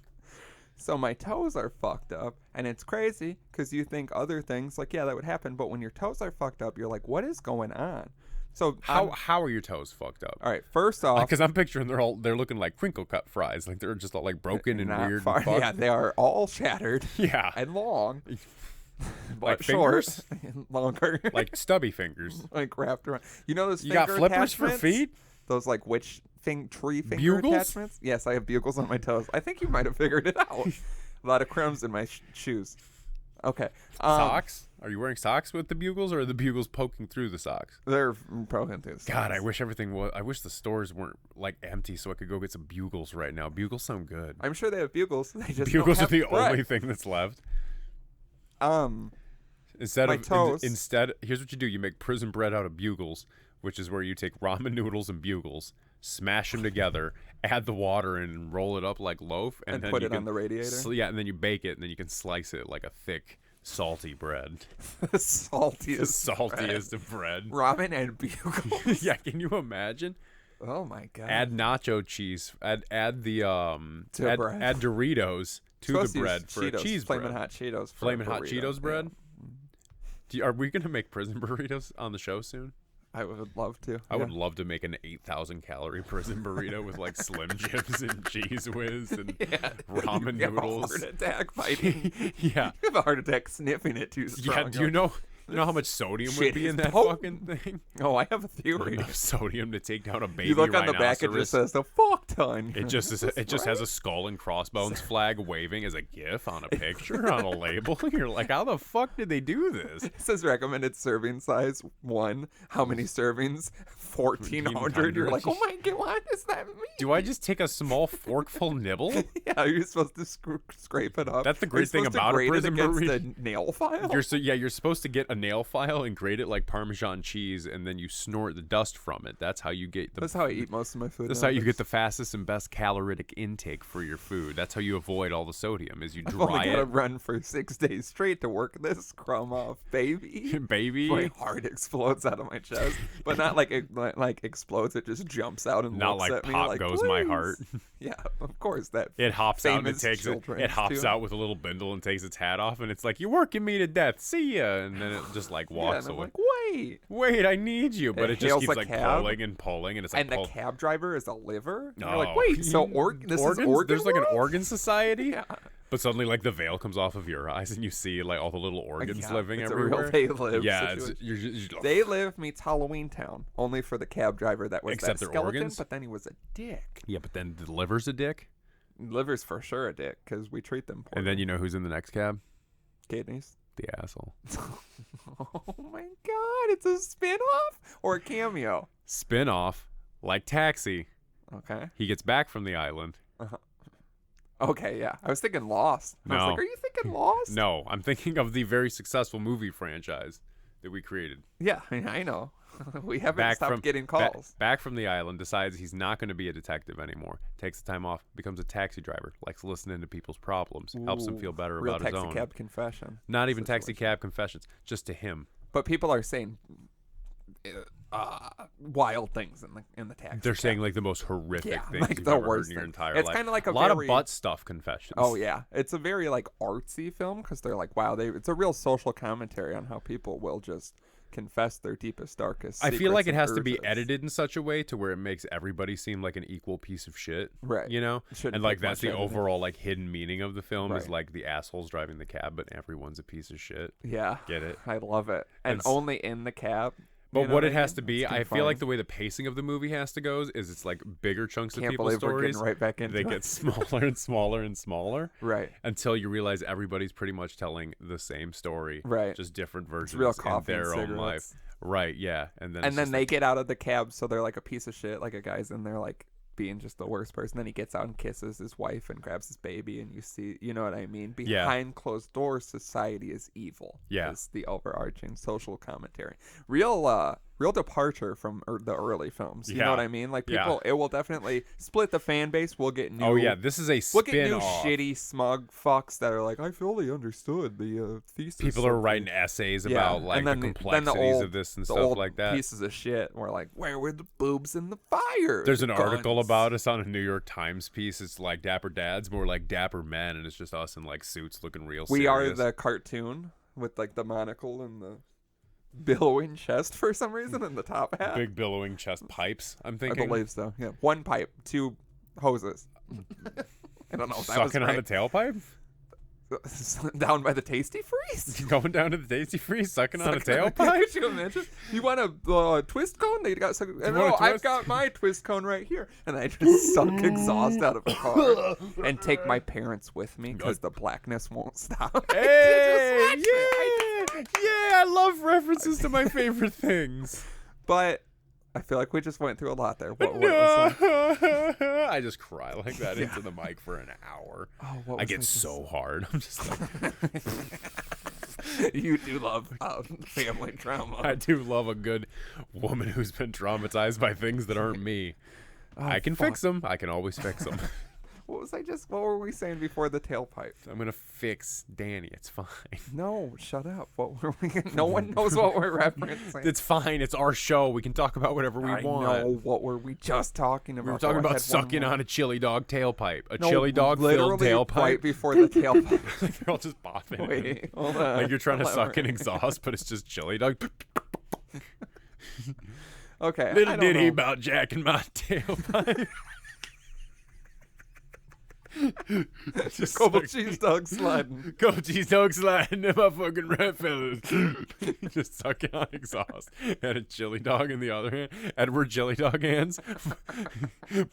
so my toes are fucked up, and it's crazy because you think other things like, yeah, that would happen, but when your toes are fucked up, you're like, what is going on? So How are your toes fucked up? all right, first off, Because I'm picturing they're looking like crinkle cut fries, like they're just all like broken and not weird. far- And fucked. yeah, they are all shattered. Yeah. And long, but Like short, fingers? and longer, Like stubby fingers. like wrapped around. You know those You got finger flippers for attachments? feet? Those like witch tree finger Bugles? attachments? Yes, I have bugles on my toes. I think you might have figured it out. A lot of crumbs in my shoes. Okay. Socks? Are you wearing socks with the bugles, or are the bugles poking through the socks? They're poking through the God, I socks. wish everything was. I wish the stores weren't like empty, so I could go get some bugles right now. Bugles sound good. I'm sure they have bugles. They just Bugles don't are the have bread. only thing that's left. My toes. Instead, here's what you do: you make prison bread out of bugles, which is where you take ramen noodles and bugles, smash them together, add the water in, and roll it up like loaf, and then put you it can on the radiator. Yeah, and then you bake it, and then you can slice it like a thick, salty bread. The saltiest. The saltiest of bread. Ramen and bugles. Yeah, can you imagine? Oh my god. Add nacho cheese. Add the To bread. add Doritos to Supposed the to bread use for a Cheetos, cheese Flamin' bread. Hot Cheetos. For Flamin' a Hot burrito. Cheetos bread. Yeah. Are we gonna make prison burritos on the show soon? I would love to. I would love to make an 8,000 calorie prison burrito with like Slim Jims and Cheese Whiz and ramen You have noodles. a heart attack fighting. Yeah. You have a heart attack sniffing it too strong. Yeah. Do you know how much sodium would shit be is in that potent. fucking thing? Oh, I have a theory. Enough sodium to take down a baby You look on the back, it rhinoceros. just says a fuck ton. It just has a skull and crossbones flag waving as a GIF on a picture on a label. You're like, how the fuck did they do this? It says recommended serving size 1. How many servings? 1,400. You're like, oh my god, what does that mean? Do I just take a small forkful nibble? Yeah, you're supposed to scrape it up. That's the great You're thing supposed to about a grate it prison against burrito. a nail file. You're supposed to get a nail file and grate it like Parmesan cheese, and then you snort the dust from it. That's how you get the. That's how I eat most of my food. That's how you get the fastest and best caloric intake for your food. That's how you avoid all the sodium. Is you dry gotta it, run for 6 days straight to work this crumb off, baby. baby. My heart explodes out of my chest, but not like it like explodes. It just jumps out and Not looks like at me pop like, goes my "Please." heart. Yeah, of course that. It hops out and it famous takes it. children's It hops tune. out with a little bindle and takes its hat off, and it's like, "You're working me to death. See ya!" And then it just like Yeah, walks and I'm away. like, wait. Wait, I need you, but It it just hails keeps a like cab, pulling and pulling, and it's like And the pull- cab driver is a liver. And No, you're like, wait, so this organs? is organ There's like an world? organ society. Yeah. But suddenly, like, the veil comes off of your eyes, and you see, like, all the little organs living it's everywhere. A real They Live yeah, situation. you're just They Live meets Halloween Town, only for the cab driver that was Except that their skeleton, organs? but then he was a dick. Yeah, but then the liver's a dick. Liver's for sure a dick, because we treat them poorly. And then you know who's in the next cab? Kidneys. The asshole. Oh my god, it's a spin-off or a cameo? Spin-off, like Taxi. Okay. He gets back from the island. Okay, yeah. I was thinking Lost. No. I was like, are you thinking Lost? No, I'm thinking of the very successful movie franchise that we created. Yeah, I know. We haven't stopped getting calls. Back from the island, decides he's not going to be a detective anymore. Takes the time off, becomes a taxi driver, likes listening to people's problems, helps him feel better Real about his own. taxi cab confession. Not even taxi cab confessions, just to him. But people are saying wild things in the taxi. They're saying like the most horrific things like you've the ever heard worst in your thing. entire It's life. kind of like a lot very... of butt stuff confessions. Oh yeah, it's a very like artsy film because they're like, wow, it's a real social commentary on how people will just confess their deepest, darkest. I feel like it has to be urges. edited in such a way to where it makes everybody seem like an equal piece of shit. Right. You know? Shouldn't And like take that's much the editing. overall like hidden meaning of the film is Right. like the assholes driving the cab, but everyone's a piece of shit. Yeah, Get it? I love it, and only in the cab. But you know what it I has mean? to be, It's I feel confined. like the way the pacing of the movie has to go is it's like bigger chunks of Can't people's believe we're stories. getting right back into They it. get smaller and smaller and smaller. Right. Until you realize everybody's pretty much telling the same story. Right. Just different versions real in coffee and their own cigarettes. life. Right, yeah. And then They get out of the cab, so they're like a piece of shit. Like a guy's in there, like being just the worst person. Then he gets out and kisses his wife and grabs his baby, and you know what I mean? Behind closed doors, society is evil. Yeah. Is the overarching social commentary. Real departure from the early films. You know what I mean? Like people, it will definitely split the fan base. We'll get new. Oh yeah, this is a We'll get new spin-off. shitty smug fucks that are like, I fully understood the thesis. People are writing essays about like the complexities of this and the stuff old like that. Pieces of shit. We're like, where were the boobs in the fire? There's The an article guns. about us on a New York Times piece. It's like Dapper Dads, more like Dapper Men, and it's just us in like suits looking real serious. We are the cartoon with like the monocle and the billowing chest for some reason in the top hat. big billowing chest pipes, I'm I thinking. believe so. Yeah, one pipe, two hoses. I don't know. If that was Sucking on the right. tailpipe? Down by the Tasty Freeze. Going down to the Tasty Freeze, sucking on a Sucking on tailpipe? Could you imagine? You want a twist cone? They got some. want a No, I've twist? got my twist cone right here, and I just suck exhaust out of a car and take my parents with me because the blackness won't stop. Hey, Just watch it. yeah, I love references to my favorite things. But I feel like we just went through a lot there. What was that? I just cry like that into the mic for an hour. Oh, what I was get I so hard. I'm just like, You do love family drama. I do love a good woman who's been traumatized by things that aren't me. I can fix them. I can always fix them. What were we saying before the tailpipe? I'm gonna fix Danny. It's fine. No, shut up. What were we? No one knows what we're referencing. It's fine. It's our show. We can talk about whatever we I want. know. What were we just talking about? We were talking Oh, I about had sucking one more. on a chili dog tailpipe. A No, chili dog filled literally tailpipe. right before the tailpipe. They're all just popping. Wait, hold on. Like you're trying to Hold suck on. in exhaust, but it's just chili dog. Okay. Little I don't ditty know. about jacking my tailpipe. Just Couple suck- cheese dogs sliding. Go cheese dog sliding in my fucking rat fellas. Just sucking on exhaust. And a chili dog in the other hand. Edward chili dog hands.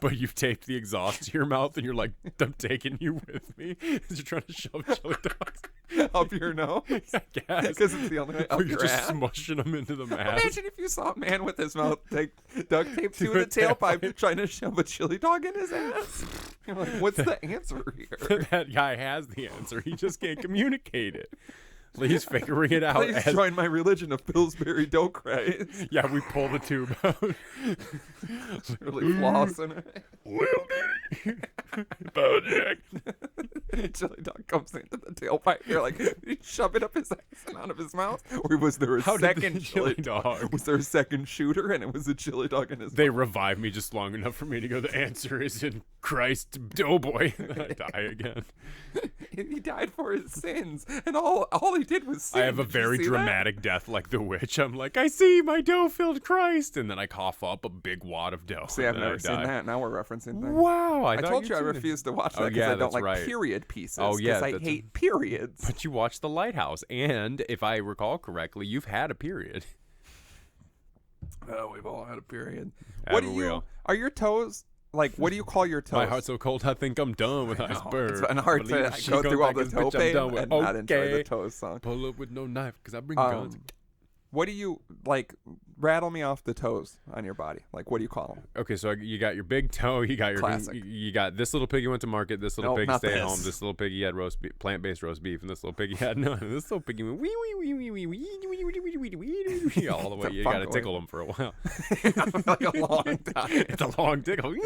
But you've taped the exhaust to your mouth and you're like, I'm taking you with me. As you're trying to shove chili dogs Up your nose. I guess. Because it's the only way up But you're your just ass. smushing them into the mask. Imagine if you saw a man with his mouth duct taped to To a the tailpipe tailpipe. trying to shove a chili dog in his ass. You're like, what's the answer here? That guy has the answer. He just can't communicate it. He's figuring it out. Please join my religion of Pillsbury dough craze. Yeah, we pull the tube out. Really flossing it. Well, Bojack. Chili dog comes into the tailpipe. You're like, did he shove it up his ass and out of his mouth? Or was there a How did second the chili chili dog? Was there a second shooter and it was a chili dog in his They revive me just long enough for me to go, the answer is in Christ, Doughboy. And I die again. He died for his sins. And all he did was sin. I have a Did you very see that? dramatic death like the witch. I'm like, I see my dough-filled Christ. And then I cough up a big wad of dough. See, and I've then I never seen die. that. Now we're referencing things. Wow. I thought told you I seen it. refuse to watch that Oh, because yeah, I don't that's like right. period period pieces. Oh, yeah. Because I hate periods. But you watched The Lighthouse. And if I recall correctly, you've had a period. Oh, we've all had a period. Are your toes, like, what do you call your toes? My heart's so cold, I think I'm done with iceberg. It's been hard to go through all the toe pain and not enjoy the toes song. Pull up with no knife, because I bring guns. What do you, like, rattle me off the toes on your body? Like, what do you call them? Okay, so you got your big toe. You got your classic. You got this little piggy went to market. This little piggy stayed at home. This little piggy had plant-based roast beef, and this little piggy had none. This little piggy went wee wee wee wee wee wee all the way. You got to tickle them for a while. Like a long time. It's a long tickle. Wee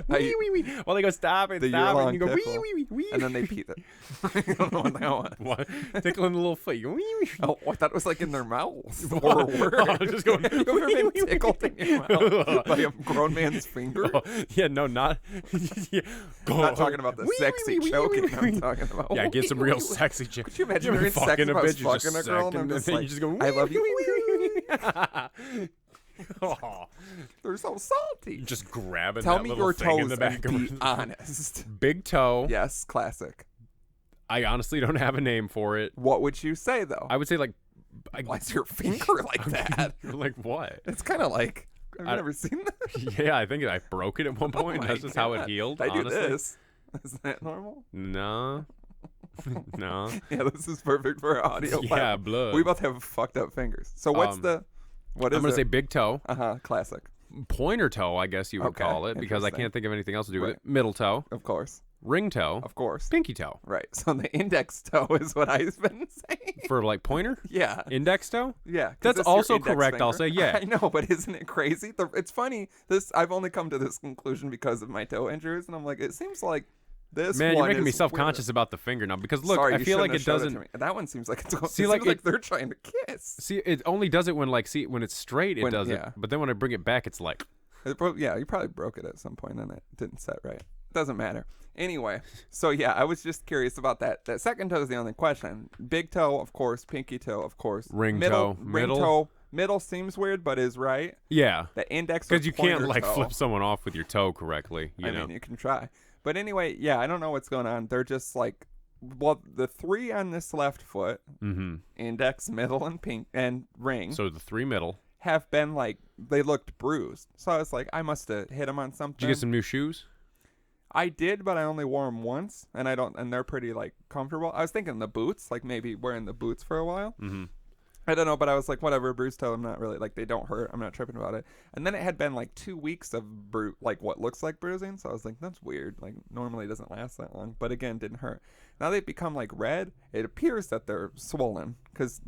wee wee. Well, they go stop and stop, and you go wee wee wee. And then they pee it. I don't know what that was. What? Tickling the little foot. You go wee wee. Oh, I thought it was like in their mouths. Just going. Have you ever been tickled in your mouth by a grown man's finger? Yeah, no, not. I'm not talking about the sexy choking. I'm talking about. Yeah, get some real sexy choking. Could you imagine you're in sex if I was fucking a girl and I'm just like, I love you. Oh, they're so salty. Just grabbing. Tell that me little your thing in toes the back and be honest. Big toe. Yes, classic. I honestly don't have a name for it. What would you say though? I would say like. Why's your finger like that? Like what? It's kind of like. Have you never seen that? Yeah, I think I broke it at one point. That's just how it healed. I honestly. do this. Is that normal? No. No. Yeah, this is perfect for our audio. Yeah, blood. We both have fucked up fingers. So what's what is I'm gonna say big toe. Classic. Pointer toe, I guess you would call it, because I can't think of anything else to do with it. Middle toe. Of course. Ring toe. Of course. Pinky toe. Right. So the index toe is what I've been saying. For like pointer? Yeah. Index toe? Yeah. That's also correct. Finger. I'll say yeah. I know, but isn't it crazy? It's funny. I've only come to this conclusion because of my toe injuries, and I'm like, it seems like this. Man, one you're making me is self-conscious about the finger now, because look, Sorry, I feel like it doesn't. That one seems like it's. See, like they're trying to kiss. See, it only does it when when it's straight. It does it, but then when I bring it back, it's like. Yeah, you probably broke it at some point, and it didn't set right. Doesn't matter. Anyway, so yeah, I was just curious about that. That second toe is the only question. Big toe, of course. Pinky toe, of course. Ring toe. Middle. Middle seems weird, but is right. Yeah. The index. Because you can't toe. flip someone off with your toe correctly. I mean, you can try. But anyway, yeah, I don't know what's going on. They're just like, well, the three on this left foot, index, middle, and ring. So the three middle have been like, they looked bruised. So I was like, I must have hit them on something. Did you get some new shoes? I did, but I only wore them once, and they're pretty like comfortable. I was thinking the boots, like maybe wearing the boots for a while. Mm-hmm. I don't know, but I was like, whatever, bruised toe. I'm not really like, they don't hurt. I'm not tripping about it. And then it had been like 2 weeks of like what looks like bruising. So I was like, that's weird. Like normally it doesn't last that long, but again, didn't hurt. Now they've become like red. It appears that they're swollen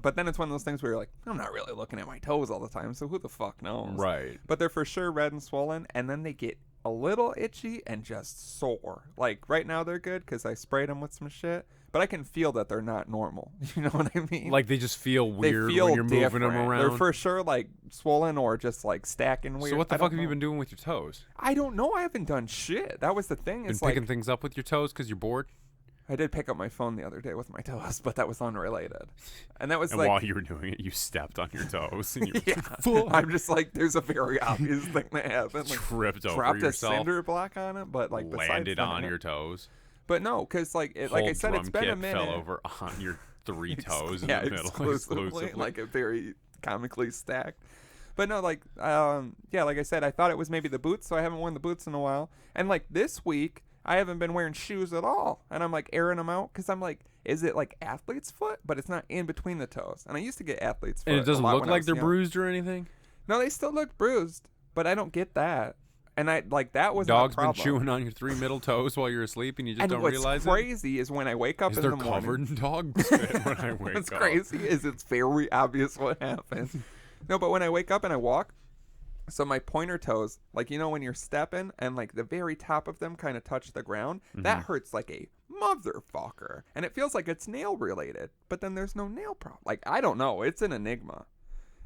but then it's one of those things where you're like, I'm not really looking at my toes all the time. So who the fuck knows? Right. But they're for sure red and swollen. And then they get a little itchy and just sore. Like right now they're good because I sprayed them with some shit. But I can feel that they're not normal. You know what I mean? Like they just feel weird when you're moving them around. They're for sure like swollen or just like stacking weird. So what the fuck have you been doing with your toes? I don't know. I haven't done shit. That was the thing. Been picking things up with your toes because you're bored? I did pick up my phone the other day with my toes, but that was unrelated. And that was and like while you were doing it, you stepped on your toes. And you I'm just like, there's a very obvious thing that happened. Like, tripped over dropped yourself. A cinder block on it, but like landed on your toes. But no, because like I said, it's been a minute. Fell over on your three toes in the middle, exclusively, like a very comically stacked. But no, like like I said, I thought it was maybe the boots, so I haven't worn the boots in a while. And like this week, I haven't been wearing shoes at all, and I'm like airing them out because I'm like, is it like athlete's foot? But it's not in between the toes, and I used to get athlete's foot. And it doesn't look like they're bruised or anything. No, they still look bruised, but I don't get that. And I like that was dog's a problem. Been chewing on your three middle toes while you're asleep, and you just don't realize it. What's crazy is when I wake up in the morning. Covered in dog spit when I wake up. What's crazy is it's very obvious what happens. No, but when I wake up and I walk, so my pointer toes, like you know when you're stepping and like the very top of them kind of touch the ground, that hurts like a motherfucker, and it feels like it's nail related. But then there's no nail problem. Like I don't know, it's an enigma.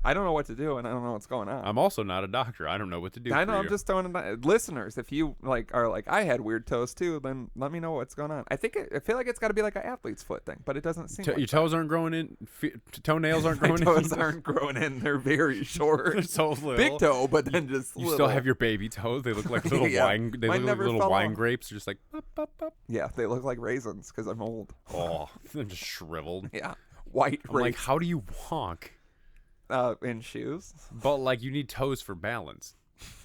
I don't know what to do, and I don't know what's going on. I'm also not a doctor. I don't know what to do. I know. For I'm you. just throwing it out. Listeners, if you are like I had weird toes too, then let me know what's going on. I feel like it's got to be like an athlete's foot thing, but it doesn't seem. Like your toes aren't growing in. Toenails aren't growing in. Toes aren't growing in. They're very short. They're so little. Big toe, but then just you little. still have your baby toes. They look like little wine. They look like little wine grapes. They're just like. Pop, pop, pop. Yeah, they look like raisins because I'm old. Oh, they're just shriveled. Yeah, white. I'm like, how do you walk? In shoes. But like, you need toes for balance.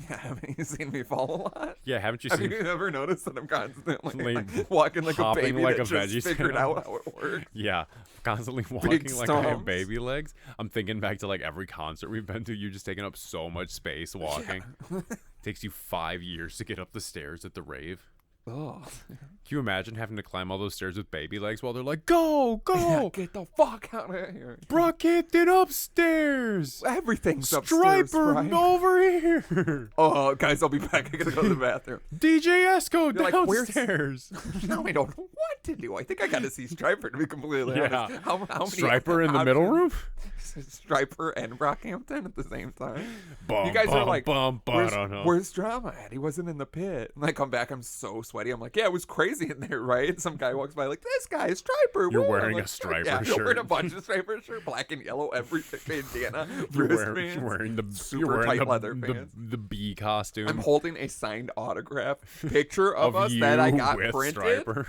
Yeah, haven't you seen me fall a lot? Yeah, haven't you Have seen? you ever noticed that I'm constantly like, walking like a baby like that a just veggie figured stand? out how it works? Yeah, constantly walking like I have stomps. baby legs. I'm thinking back to like every concert we've been to. You just taking up so much space walking. Yeah. Takes you 5 years to get up the stairs at the rave. Oh. Can you imagine having to climb all those stairs with baby legs while they're like, go, go, Yeah, get the fuck out of here. Brockhampton upstairs. Everything's Striper upstairs, right? over here. Oh, guys, I'll be back. I gotta go to the bathroom. DJ Esco You're like, where's- downstairs. Now I don't know what to do. I think I gotta see Striper, to be completely Yeah. honest. How many Striper in the middle room. Striper and Brockhampton at the same time. Bum, You guys are bum, like, bum, where's Drama at? He wasn't in the pit. And I come back, I'm so sweaty. I'm like, yeah, it was crazy in there, right? And some guy walks by like, this guy is Striper. You're Woo. wearing I'm like, a Striper yeah, shirt. You're wearing a bunch of Striper shirt, black and yellow, everything, bandana, You're wristbands, wearing the super tight leather the, pants. the bee costume. I'm holding a signed autograph picture of us you that I got with printed. Striper.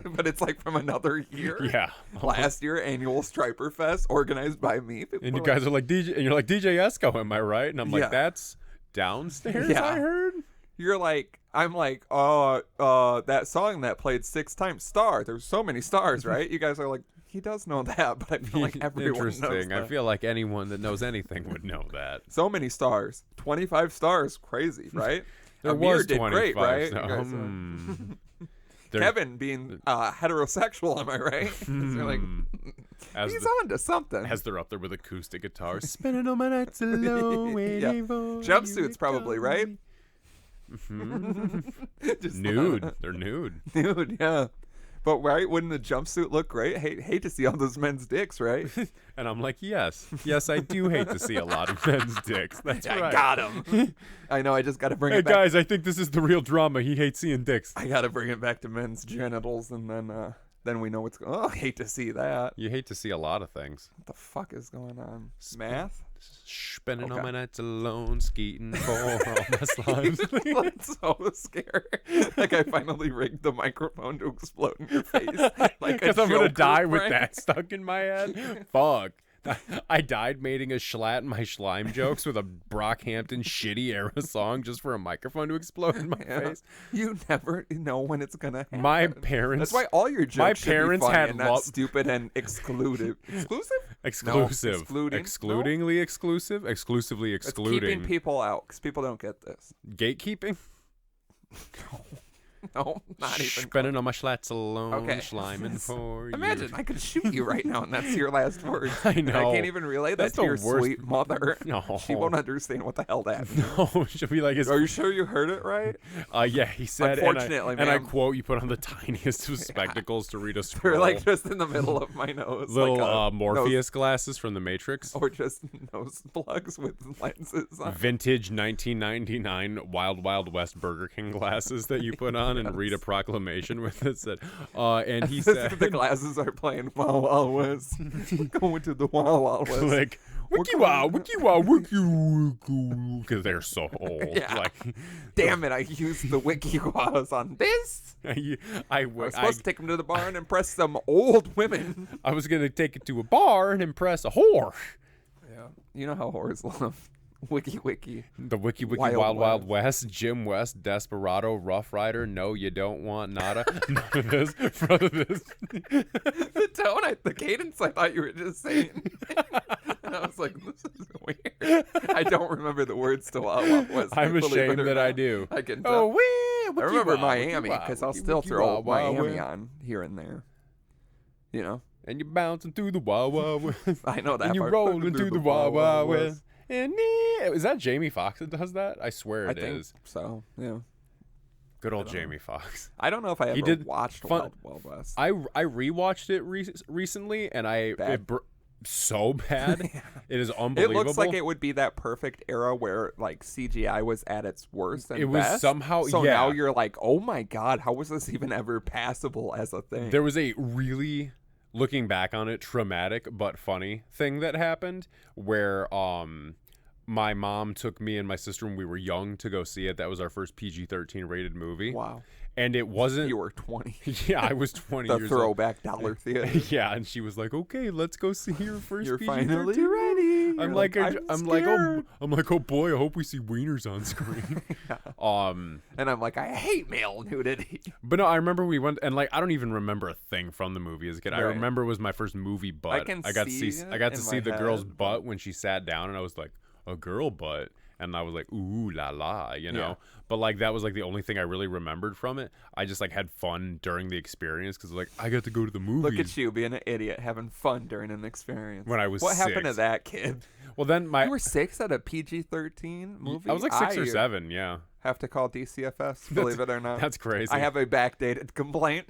But it's like from another year. Yeah. Last year, annual Striper Fest organized by me. People And you were guys are like, DJ, and you're like, DJ Esco, am I right? And I'm like, Yeah. that's downstairs, Yeah. I heard. You're like, I'm like, that song that played 6 times star. There's so many stars, right? You guys are like, he does know that, but I feel like everyone knows Interesting. that. I feel like anyone that knows anything would know that. So many stars. 25 stars. Crazy, right? There Amir was did 25. great, right? So, You guys, There- Kevin being heterosexual, am I right? So you're like, as he's the- on to something. as they're up there with acoustic guitars, spinning all my nights alone. waiting for Jumpsuits you to probably, call right? me. Just Nude. They're nude. Nude, yeah. But right, wouldn't the jumpsuit look great? Hate to see all those men's dicks, right? And I'm like, yes, I do hate to see a lot of men's dicks. That's I right. got him. I know. I just got to bring Hey it back. guys, I think this is the real drama. He hates seeing dicks. I got to bring it back to men's genitals, and then we know what's going. Oh, I hate to see that. You hate to see a lot of things. What the fuck is going on? Math? Spending all Okay. my nights alone, skeeting for all my slimes. That's so scary. Like I finally rigged the microphone to explode in your face. Like Because I'm gonna Joker die with prank. that stuck in my head. Fuck. I died making a schlatt in my slime jokes with a Brockhampton shitty era song just for a microphone to explode in my Yeah. face. You never know when it's gonna happen. My parents. That's why all your jokes should be parents funny had and not lo- stupid and exclusive. Exclusive? Exclusive. excluding. Excludingly exclusive. Exclusively It's excluding. keeping people out because people don't get this. Gatekeeping. No, not even. Spending all my schlats alone, Okay. schliming for you. Imagine I could shoot you right now, and that's your last words. I And know. I can't even relay that That's to the your worst- sweet mother. No. She won't understand what the hell that means. No, she'll be like, Are you sure you heard it right? yeah, he said, Unfortunately, and I ma'am. quote, you put on the tiniest of spectacles to read a They're scroll. like just in the middle of my nose. Little like Morpheus glasses from the Matrix. Or just nose plugs with lenses on. Vintage 1999 Wild Wild West Burger King glasses that you put on and read a Yes. proclamation with it. Said, and he said, The glasses are playing Wild Wild West. Going to the Wild Wild West. like, wiki wow, because they're so old. Yeah. Like, Damn it, I used the wiki was on this. I was supposed to take him to the bar and impress some old women. I was going to take it to a bar and impress a whore. Yeah. You know how whores love wiki. The Wiki Wild Wild Wild West, Jim West, Desperado, Rough Rider, No You Don't Want Nada. None of this, front of this. The tone, the cadence, I thought you were just saying. And I was like, this is weird. I don't remember the words to Wild Wild West. I'm believe it ashamed or that I not. do. I can tell. Oh, wee, I remember Miami because I'll still throw Miami on here and there. You know? And you're bouncing through the Wild Wild West. I know that And you're part. rolling through the Wild Wild West. And is that Jamie Foxx that does that? I swear I it think is. so, yeah. Good old Jamie Foxx. I don't know if I ever did watched fun- Wild Wild West. I rewatched it recently, and Bad? so bad. It is unbelievable. It looks like it would be that perfect era where like CGI was at its worst and it was best. somehow So yeah. now you're like, oh my god, how was this even ever passable as a thing? There was a really, looking back on it, traumatic but funny thing that happened where my mom took me and my sister when we were young to go see it. That was our first PG-13 rated movie. Wow. And it wasn't. You were 20. Yeah, I was 20 The years throwback dollar theater. old. Yeah, and she was like, "Okay, let's go see your first You're PG-13 finally ready. I'm You're like, I'm like, oh boy, I hope we see wieners on screen. Yeah. And I'm like, I hate male nudity. But no, I remember we went, and like, I don't even remember a thing from the movie as a kid. I Right. remember it was my first movie butt. I got to see the girl's butt when she sat down, and I was like, a girl butt. And I was like, ooh la la, you know. Yeah. But like that was like the only thing I really remembered from it. I just like had fun during the experience because like I got to go to the movies. Look at you being an idiot, having fun during an experience. When I was what 6. happened to that kid? Well, then You were 6 at a PG-13 movie. I was like 6 or 7, yeah. Have to call DCFS, believe it or not. That's crazy. I have a backdated complaint.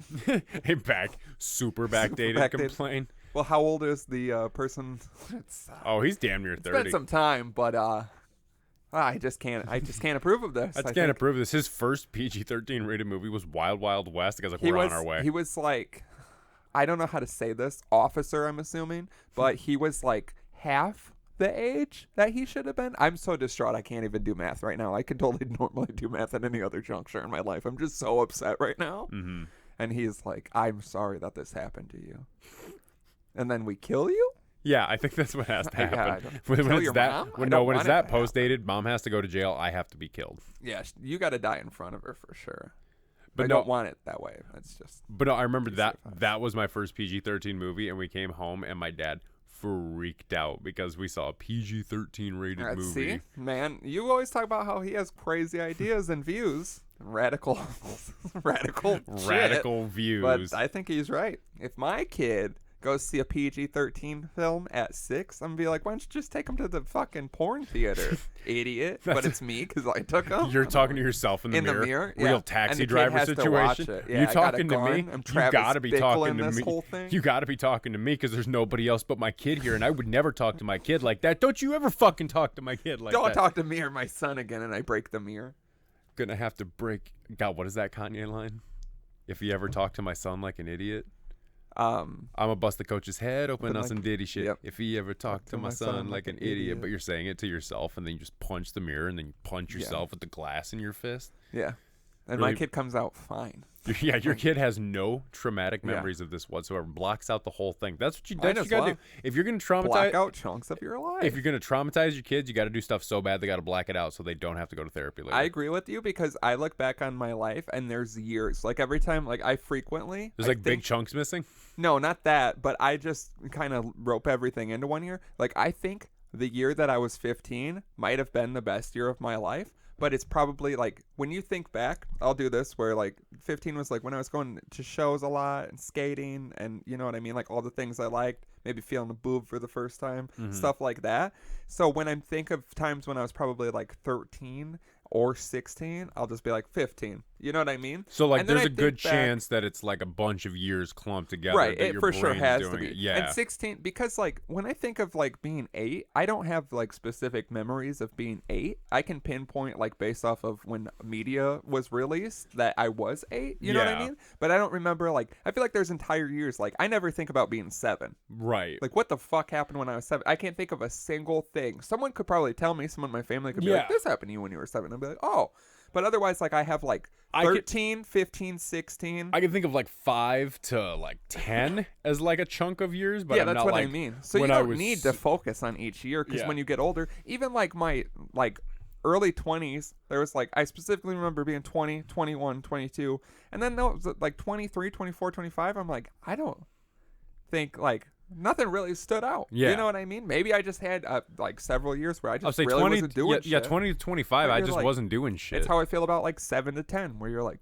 super backdated complaint. Well, how old is the person? Oh, he's damn near 30. It's been some time, but I just can't approve of this. I can't approve of this. His first PG-13 rated movie was Wild Wild West. Because like we're on our way. He was like, I don't know how to say this, officer, I'm assuming, but he was like half the age that he should have been. I'm so distraught I can't even do math right now. I could totally normally do math at any other juncture in my life. I'm just so upset right now. Mm-hmm. And he's like, I'm sorry that this happened to you. And then we kill you? Yeah, I think that's what has to happen. When it's that post dated, mom has to go to jail. I have to be killed. Yeah, you got to die in front of her for sure. But I don't want it that way. It's just. But no, I remember that was my first PG-13 movie, and we came home, and my dad freaked out because we saw a PG-13 rated movie. See, man, you always talk about how he has crazy ideas and views, radical views. But I think he's right. If my kid goes see a PG-13 film at 6, I'm gonna be like, why don't you just take him to the fucking porn theater, idiot? But it's me because I took him. You're talking to yourself in the mirror. Yeah. Real taxi driver situation. Yeah, you talking to me? I'm you gotta be talking to me. Whole thing. You gotta be talking to me because there's nobody else but my kid here, and I would never talk to my kid like that. Don't you ever fucking talk to my kid like that. Don't talk to me or my son again, and I break the mirror. Gonna have to break. God, what is that Kanye line? If you ever talk to my son like an idiot. I'm gonna bust the coach's head open on some Diddy shit. Yep. If he ever talked to my son like an idiot, but you're saying it to yourself, and then you just punch the mirror, and then you punch yourself with the glass in your fist. Yeah, and Really? my kid comes out fine. Yeah, your kid has no traumatic memories of this whatsoever. Blocks out the whole thing. That's what you gotta do. If you're gonna traumatize, block out chunks of your life. If you're gonna traumatize your kids, you got to do stuff so bad they got to black it out so they don't have to go to therapy later. I agree with you because I look back on my life and there's years. Like every time, like I frequently. There's like big chunks missing. No, not that. But I just kind of rope everything into one year. Like I think the year that I was 15 might have been the best year of my life. But it's probably like when you think back, I'll do this where like 15 was like when I was going to shows a lot and skating and you know what I mean? Like all the things I liked, maybe feeling a boob for the first time, stuff like that. So when I think of times when I was probably like 13 or 16, I'll just be like 15. You know what I mean? So like there's a good chance that it's like a bunch of years clumped together. Right, that it your for sure brain's has doing to be. It. Yeah. And 16, because like when I think of like being 8, I don't have like specific memories of being 8. I can pinpoint like based off of when media was released that I was 8. You know what I mean? But I don't remember like, I feel like there's entire years, like I never think about being 7. Right. Like what the fuck happened when I was 7? I can't think of a single thing. Someone could probably tell me, someone in my family could be like, this happened to you when you were 7. I'd be like, oh. But otherwise, like I have like 13, 15, 16. I can think of like 5 to like 10 as like a chunk of years. But yeah, that's what I mean. So you don't need to focus on each year because when you get older, even like my like early 20s, there was like, I specifically remember being 20, 21, 22. And then no, it was like 23, 24, 25. I'm like, I don't think like nothing really stood out. Yeah. You know what I mean? Maybe I just had like several years where I just really 20, wasn't doing shit. Yeah, 20 to 25, I just like, wasn't doing shit. It's how I feel about like 7 to 10, where you're like,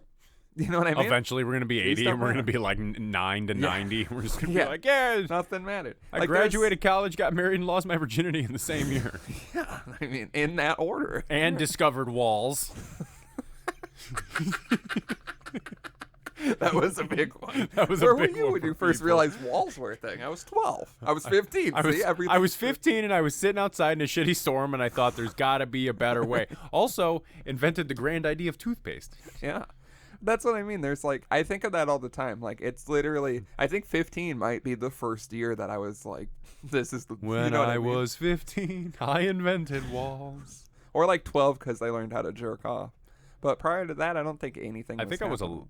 you know what I mean? Eventually, we're going to be 80 and we're going to be like 9 to 90. We're just going to be like, nothing mattered. I like, graduated college, got married, and lost my virginity in the same year. Yeah, I mean, in that order. And discovered walls. That was a big one. That was Where a big were you one when for you first people. realized walls were a thing? I was 12. I was 15. I was 15 and I was sitting outside in a shitty storm and I thought there's got to be a better way. Also, invented the grand idea of toothpaste. Yeah. That's what I mean. There's like, I think of that all the time. Like, it's literally, I think 15 might be the first year that I was like, this is the, When you know what I I mean? was 15, I invented walls. Or like 12 because I learned how to jerk off. But prior to that, I don't think anything I think I was happening.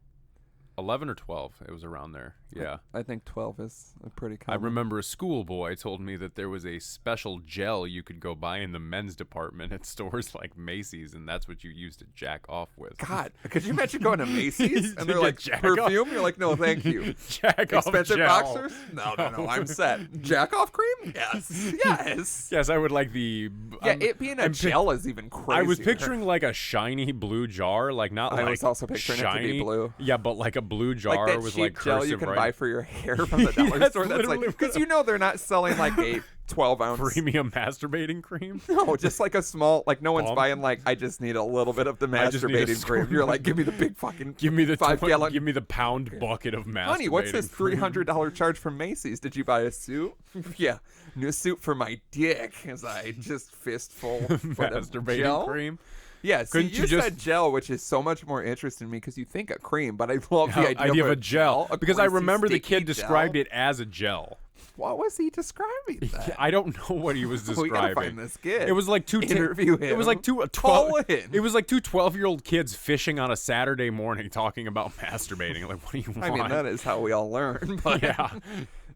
11 or 12. It was around there. Yeah. I think 12 is a pretty I common. remember a schoolboy told me that there was a special gel you could go buy in the men's department at stores like Macy's, and that's what you used to jack off with. God, could you imagine going to Macy's and they're To like, get jack perfume? You're like, no, thank you. Jack off Expensive gel. boxers? No, I'm set. Jack off cream? Yes. Yes. Yes, I would like the. Yeah, it being a gel is even crazier. I was picturing like a shiny blue jar, like not I like was also picturing shiny, it to be blue. Yeah, but like a blue jar Like that with cheap like gel you cursive can buy writing. for your hair from the dollar Yes, store. That's like, literally. because you know they're not selling like a 12-ounce. Premium masturbating cream. No, just like a small, like no one's Bump. buying like, I just need a little bit of the I just need a masturbating cream. You're like, give me the big fucking Give me the 5-gallon. Give me the pound bucket of masturbating. Honey, what's this cream. $300 charge from Macy's? Did you buy a suit? Yeah, new suit for my dick. As I just fistful masturbating gel? cream? Yeah, see, Couldn't you you just- said gel, which is so much more interesting to me because you think of cream, but I love the idea of a gel because I greasy, remember the sticky kid described gel. it as a gel. What was he describing? That? I don't know what he was We gotta describing. find this kid. It was like two. Interview It was him. like two. Call in. It was like two 12-year-old kids fishing on a Saturday morning talking about masturbating. Like, what do you want? I mean, that is how we all learn. But Yeah.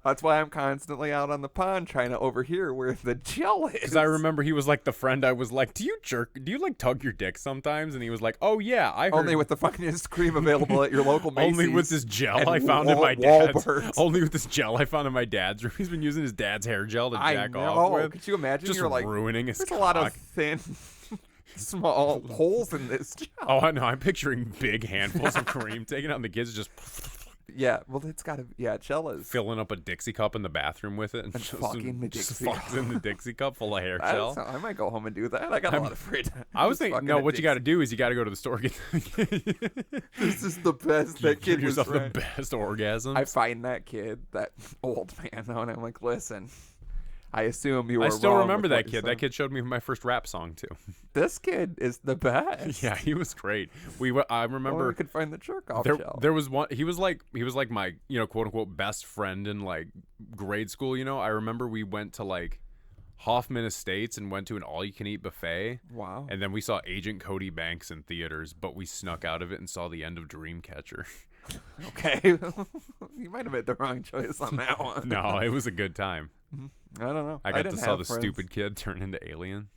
that's why I'm constantly out on the pond trying to overhear where the gel is. Because I remember he was like the friend I was like, do you like tug your dick sometimes? And he was like, oh yeah, I heard. only with the funniest cream available at your local Macy's. Only with this gel and I found in my dad's. Wahlburgers. Only with this gel I found in my dad's room. He's been using his dad's hair gel to I jack know. off with. Could you imagine? Just You're like ruining his there's cock. a lot of thin, small holes in this gel. Oh, I know. I'm picturing big handfuls of cream taken out, and the kids just Yeah, well, it's got to. Yeah, gel is. filling up a Dixie cup in the bathroom with it and just fucking the just Dixie fucks in the Dixie cup full of hair I gel. might go home and do that. I got a lot of free time. I was Just thinking, fucking no, a what you got to Dixie. do is you got to go to the store. Get This is the best. That give kid was yourself right. the best orgasm. I find that kid, that old man, though, and I'm like, listen. I assume you were I still wrong remember with that what you kid. said. That kid showed me my first rap song too. This kid is the best. Yeah, he was great. I remember Well, we could find the jerk off there, gel. there was one. He was like my quote unquote best friend in like grade school. I remember we went to like Hoffman Estates and went to an all you can eat buffet. Wow. And then we saw Agent Cody Banks in theaters, but we snuck out of it and saw the end of Dreamcatcher. Okay. You might have made the wrong choice on that one. No, it was a good time. I don't know. I got to didn't saw have the friends. stupid kid turn into Alien.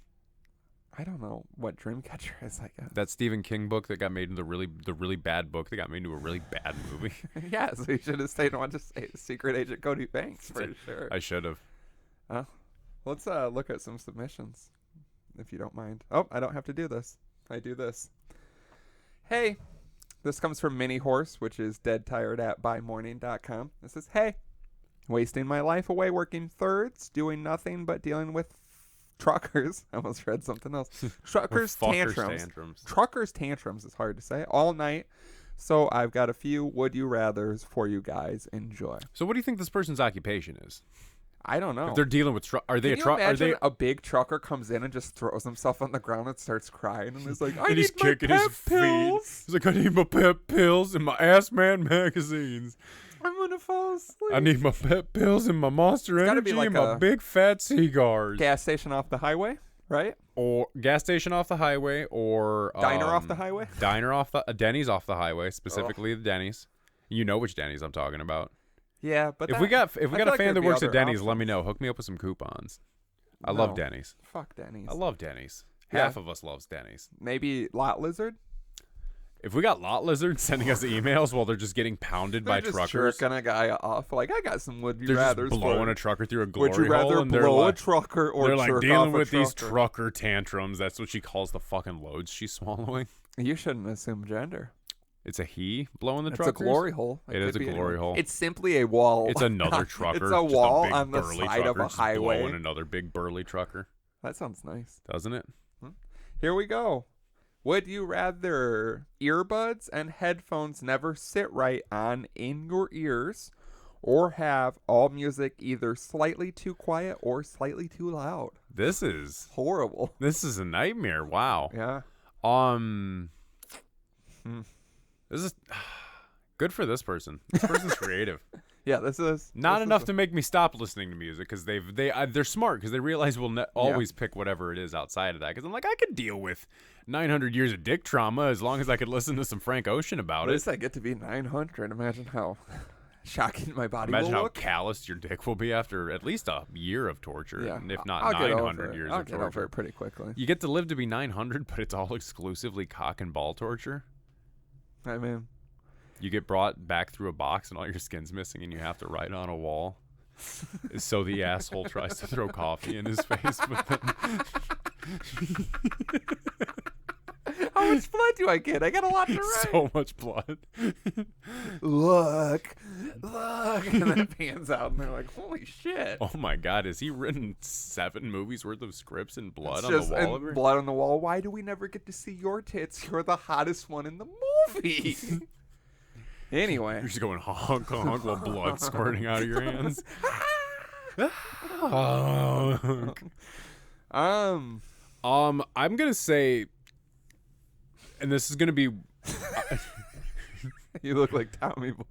I don't know what Dreamcatcher is, I guess. That Stephen King book that got made into the really bad book that got made into a really bad movie. Yeah, so you should have stayed and watched Secret Agent Cody Banks for sure. I should have. Let's look at some submissions, if you don't mind. Oh, I don't have to do this. I do this. Hey, this comes from Mini Horse, which is deadtired@bymorning.com. This says, hey, wasting my life away working thirds, doing nothing but dealing with truckers. I almost read something else. Truckers tantrums. Truckers tantrums is hard to say. All night. So I've got a few would you rathers for you guys. Enjoy. So what do you think this person's occupation is? I don't know. If they're dealing with are they Can a truck? you Are imagine they? a big trucker comes in and just throws himself on the ground and starts crying and is like, I And need he's my kicking pep his feet. pills. He's like, I need my pep pills and my Ass Man magazines. I'm gonna fall asleep. I need my pep pills and my Monster gotta be Energy like and my a big fat cigars. Gas station off the highway, right? Or gas station off the highway, or Diner off the highway. Diner off the Denny's off the highway, specifically the Denny's. You know which Denny's I'm talking about. Yeah, but If we got a feel fan like that there'd be works at other Denny's, let options. me know. Hook me up with some coupons. I love No. Denny's. Fuck Denny's. I love Denny's. Yeah. Half of us loves Denny's. Maybe Lot Lizard. If we got lot lizards sending us emails while they're just getting pounded by They're just truckers, jerking a guy off. Like, I got some would you they're just rathers. blowing for a trucker through a glory Would you rather hole, and they're blow a like, trucker or they're like jerk dealing off a with these trucker? trucker tantrums. That's what she calls the fucking loads she's swallowing. You shouldn't assume gender. It's a he blowing the It's truckers. a glory hole. It is could a be glory anyone. hole. It's simply a wall. It's another trucker. It's a just wall big on the burly side of trucker a just highway. blowing another big burly trucker. That sounds nice. Doesn't it? Here we go. Would you rather earbuds and headphones never sit right in your ears, or have all music either slightly too quiet or slightly too loud? This is horrible. This is a nightmare. Wow. Yeah. This is good for this person. This person's creative. Yeah, this is not enough to make me stop listening to music, because they're smart, because they realize we'll always pick whatever it is outside of that. Because I'm like, I could deal with 900 years of dick trauma as long as I could listen to some Frank Ocean about it. At least I get to be 900. Imagine how shocking my body Imagine will how look. calloused your dick will be after at least a year of torture, and if not I'll 900 years I'll of get torture. over it pretty quickly. You get to live to be 900, but it's all exclusively cock and ball torture. I mean, you get brought back through a box and all your skin's missing, and you have to write on a wall. So the asshole tries to throw coffee in his face, but then... How much blood do I get? I got a lot to write. So much blood. Look, and then it pans out, and they're like, "Holy shit!" Oh my God, has he written 7 movies worth of scripts and blood on Just the wall? Over? Blood on the wall. Why do we never get to see your tits? You're the hottest one in the movie. Anyway, You're just going honk honk while blood squirting out of your hands. I'm gonna say, and this is gonna be. You look like Tommy Boy.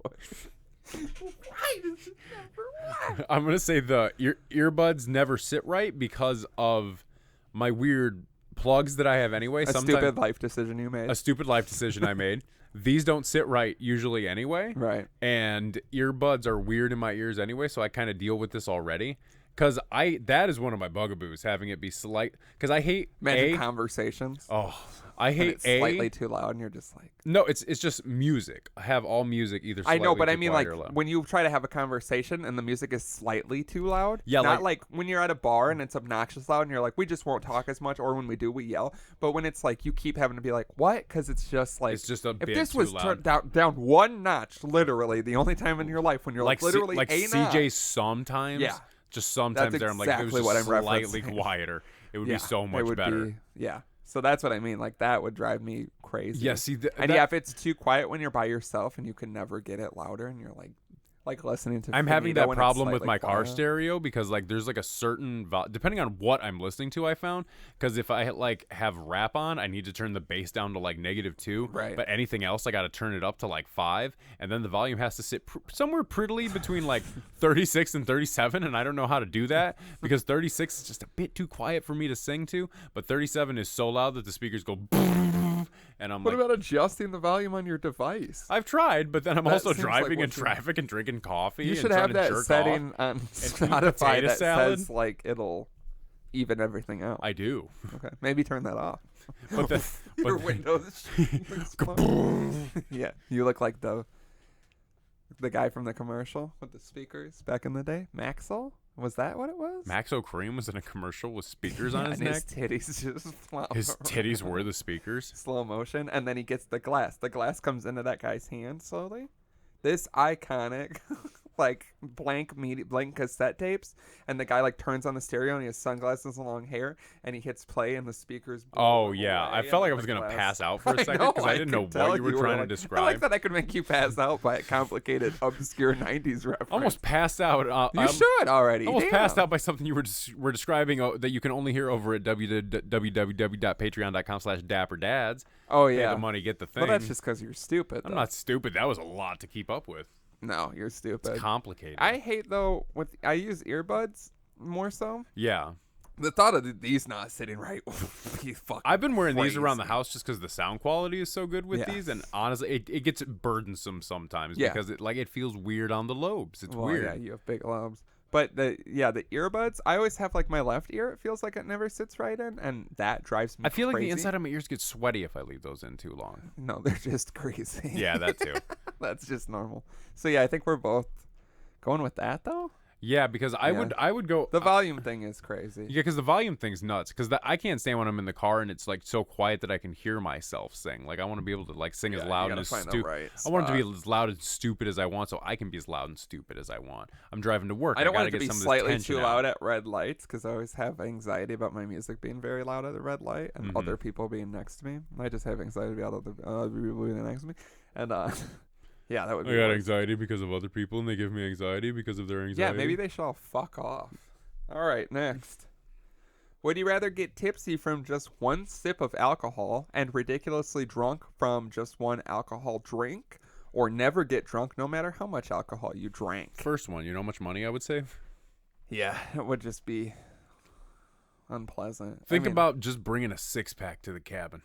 Why does it never work? I'm gonna say the earbuds never sit right because of my weird plugs that I have anyway. Stupid life decision you made. A stupid life decision I made. These don't sit right usually anyway. Right. And earbuds are weird in my ears anyway, so I kind of deal with this already. Because that is one of my bugaboos, having it be slight. Because I hate conversations. Oh, I hate it's slightly too loud, and you're just like. No, it's just music. I have all music either. I know, but I mean, like loud. when you try to have a conversation and the music is slightly too loud. Yeah, not like when you're at a bar and it's obnoxious loud, and you're like, we just won't talk as much, or when we do, we yell. But when it's like you keep having to be like, what? Because it's just like it's just a if bit this too was loud. down one notch, literally the only time in your life when you're like literally like a CJ notch. sometimes. Yeah. Just sometimes That's there, I'm like, exactly if it was what just I'm slightly referencing. quieter, it would be so much better. Yeah. So that's what I mean. Like that would drive me crazy. Yeah. See, if it's too quiet when you're by yourself and you can never get it louder, and you're like listening to. I'm having that problem with my car quiet. stereo because like there's like a certain depending on what I'm listening to. I found because if I like have rap on, I need to turn the bass down to like -2. Right. But anything else, I got to turn it up to like 5, and then the volume has to sit somewhere prettily between like 36 and 37, and I don't know how to do that because 36 is just a bit too quiet for me to sing to, but 37 is so loud that the speakers go. And I'm What like, about adjusting the volume on your device? I've tried, but then I'm That also seems driving like in traffic and drinking coffee. You and should trying have to that jerk setting off on eat Spotify potato that salad. says like it'll even everything out. I do. Okay, maybe turn that off. But Your windows. Yeah, you look like the guy from the commercial with the speakers back in the day. Maxwell? Was that what it was? Max O'Cream was in a commercial with speakers on his and neck. His titties just flop His around. titties were the speakers. Slow motion, and then he gets the glass. The glass comes into that guy's hand slowly. This iconic, like blank cassette tapes, and the guy like turns on the stereo, and he has sunglasses and long hair, and he hits play, and the speakers. Oh yeah, I felt like I was gonna pass out for a second because I didn't know what you were trying to describe. I like that I could make you pass out by a complicated, obscure '90s reference. Almost passed out. You should already. Almost Damn. passed out by something you were describing that you can only hear over at www.patreon.com/dapperdads. Oh Pay yeah, the money, get the thing. well that's just because you're stupid. I'm though. not stupid. That was a lot to keep up with. No, you're stupid. It's complicated. I hate though I use earbuds more so. Yeah. The thought of these not sitting right would be fucking I've been wearing these crazy. around the house just because the sound quality is so good with Yeah. these, and honestly, it gets burdensome sometimes Yeah. because it feels weird on the lobes. It's Well, weird. Yeah, you have big lobes. But the earbuds, I always have like my left ear. It feels like it never sits right in, and that drives me. I feel like crazy. the inside of my ears get sweaty if I leave those in too long. No, they're just crazy. Yeah, that too. That's just normal. So yeah, I think we're both going with that though. Yeah, because I would go. The volume thing is crazy. Yeah, because the volume thing's nuts. Because I can't stand when I'm in the car and it's like so quiet that I can hear myself sing. Like I want to be able to like sing as loud and as stupid. Right I want it to be as loud and stupid as I want, so I can be as loud and stupid as I want. I'm driving to work. I don't want it to get be some slightly of this too tension loud out. at red lights because I always have anxiety about my music being very loud at the red light and other people being next to me. I just have anxiety about other people being next to me, and yeah, that would be. I got anxiety because of other people, and they give me anxiety because of their anxiety. Yeah, maybe they should all fuck off. All right, next. Would you rather get tipsy from just one sip of alcohol and ridiculously drunk from just one alcohol drink, or never get drunk no matter how much alcohol you drank? First one, you know how much money I would save? Yeah, it would just be unpleasant. Think about just bringing a 6-pack to the cabin.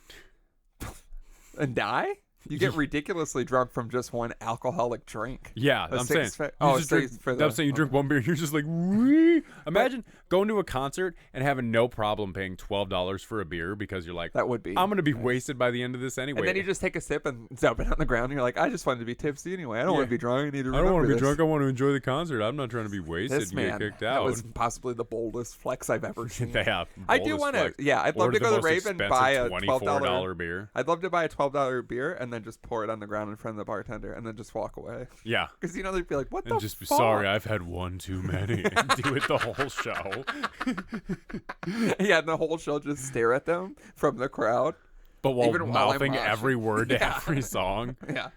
And die? You get ridiculously drunk from just one alcoholic drink. Yeah, I'm saying. I'm saying you drink one beer and you're just like, wee. Imagine going to a concert and having no problem paying $12 for a beer because you're like, that would be. I'm going to be wasted by the end of this anyway. And then you just take a sip and dump it on the ground and you're like, I just wanted to be tipsy anyway. I don't want to be drunk. I don't want to be this. drunk. I want to enjoy the concert. I'm not trying to be wasted and get kicked out. That was possibly the boldest flex I've ever seen. Yeah, I do want to. Yeah, I'd love to go to the rave and buy a $12 beer. I'd love to buy a $12 beer and then just pour it on the ground in front of the bartender and then just walk away. Yeah, because they'd be like, "What and the?" Just be fuck? sorry, I've had one too many, and do it the whole show. Yeah, and the whole show just stare at them from the crowd, but while mouthing every word to every song. Yeah,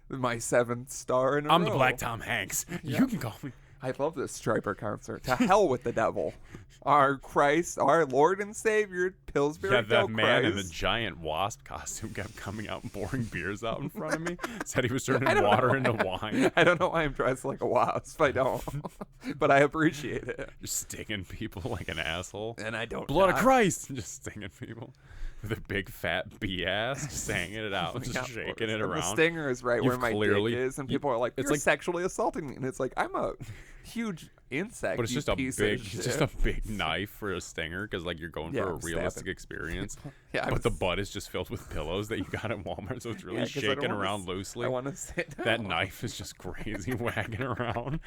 my 7th star in a I'm row. the Black Tom Hanks. Yeah. You can call me. I love this Striper concert. To hell with the devil. Our Christ, our Lord and Savior, Pillsbury. Yeah, that man in the giant wasp costume kept coming out and pouring beers out in front of me. Said he was turning water into wine. I don't know why I'm dressed like a wasp. I don't. But I appreciate it. Just stinging people like an asshole. And I don't. Blood of Christ! Just stinging people. With a big fat bee ass, just hanging it out, just shaking it around. The stinger is right where my dick is, and people are like, "You're like sexually assaulting me," and it's like, I'm a huge insect. But it's just a big knife for a stinger because like you're going for a realistic experience. Yeah, but the butt is just filled with pillows that you got at Walmart, so it's really shaking around loosely. I want to sit down. That knife is just crazy wagging around.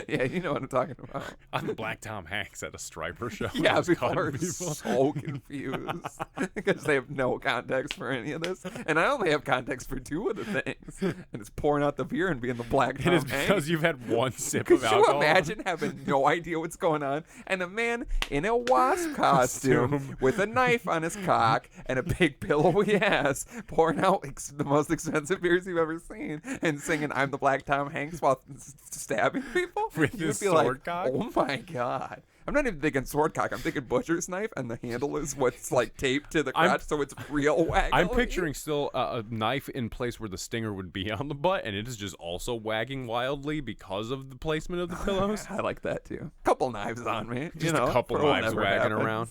Yeah, you know what I'm talking about. I'm the Black Tom Hanks at a Striper show. Yeah, people are so confused because they have no context for any of this, and I only have context for 2 of the things, and it's pouring out the beer and being the Black Tom Hanks. It is because you've had one sip of alcohol. Could you imagine having no idea what's going on, and a man in a wasp costume with a knife on his cock and a big pillowy ass pouring out the most expensive beers you've ever seen and singing "I'm the Black Tom Hanks" while stabbing people? With his sword cock? Oh my god. I'm not even thinking sword cock. I'm thinking butcher's knife, and the handle is what's like taped to the crotch, so it's real waggly. I'm picturing still a knife in place where the stinger would be on the butt, and it is just also wagging wildly because of the placement of the pillows. I like that too. Couple knives on me. Just a couple knives wagging around.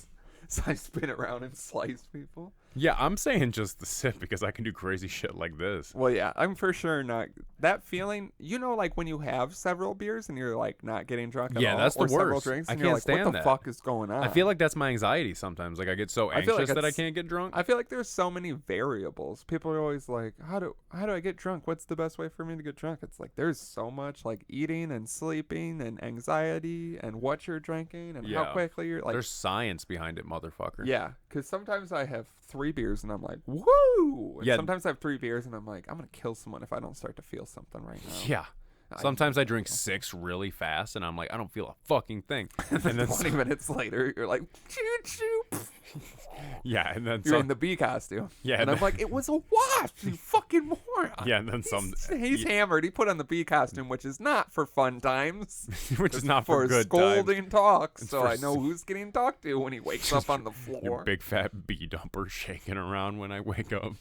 So I spin around and slice people. Yeah, I'm saying just the sip because I can do crazy shit like this. Well, yeah, I'm for sure not. That feeling, like when you have several beers and you're like not getting drunk at all. Yeah, that's the or worst. Several drinks and I can't you're like, stand what the fuck is going on? I feel like that's my anxiety sometimes. Like I get so anxious that I can't get drunk. I feel like there's so many variables. People are always like, how do I get drunk? What's the best way for me to get drunk? It's like there's so much like eating and sleeping and anxiety and what you're drinking and how quickly you're like. There's science behind it, motherfucker. Yeah, because sometimes I have 3 beers and I'm like, woo! And yeah. Sometimes I have 3 beers and I'm like, I'm gonna kill someone if I don't start to feel something right now. Yeah. Sometimes I drink 6 really fast and I'm like, I don't feel a fucking thing. And then 20 minutes later, you're like, choo choo. Yeah, and then you're in the bee costume. Yeah, and I'm like, it was a wasp, you fucking moron. Yeah, and then he's hammered. He put on the bee costume, which is not for fun times. Which is not for good scolding times. talks. So I know who's getting talked to when he wakes up on the floor. Your big fat bee dumper shaking around when I wake up.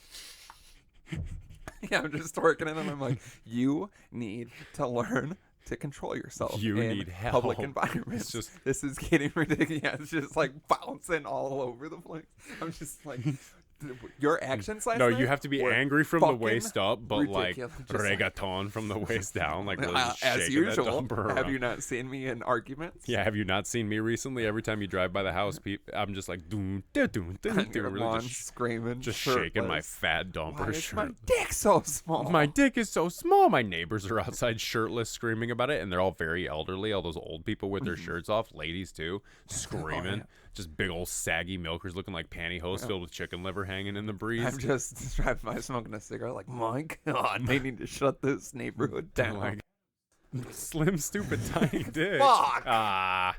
Yeah, I'm just working it, and I'm like, you need to learn to control yourself. You in need help. Public environments. This is getting ridiculous. Yeah, it's just like bouncing all over the place. I'm just like, Your actions last No, night you have to be were angry from the fucking waist up, but ridiculous. like Just like- reggaeton from the waist down, like really just as shaking usual. that dumper around. Have you not seen me in arguments? Yeah, have you not seen me recently? Every time you drive by the house, I'm just like doom, doom, doom, On your really lawn, just screaming, just shaking my shirtless. fat dumper Why is shirt. my dick so small? My dick is so small. My neighbors are outside shirtless screaming about it, and they're all very elderly. All those old people with their shirts off, ladies too, screaming. yeah. Just big old saggy milkers looking like pantyhose filled with chicken liver hanging in the breeze. I'm just driving by smoking a cigarette like, my God, they need to shut this neighborhood down. Like, slim, stupid, tiny dick. Fuck. Ah.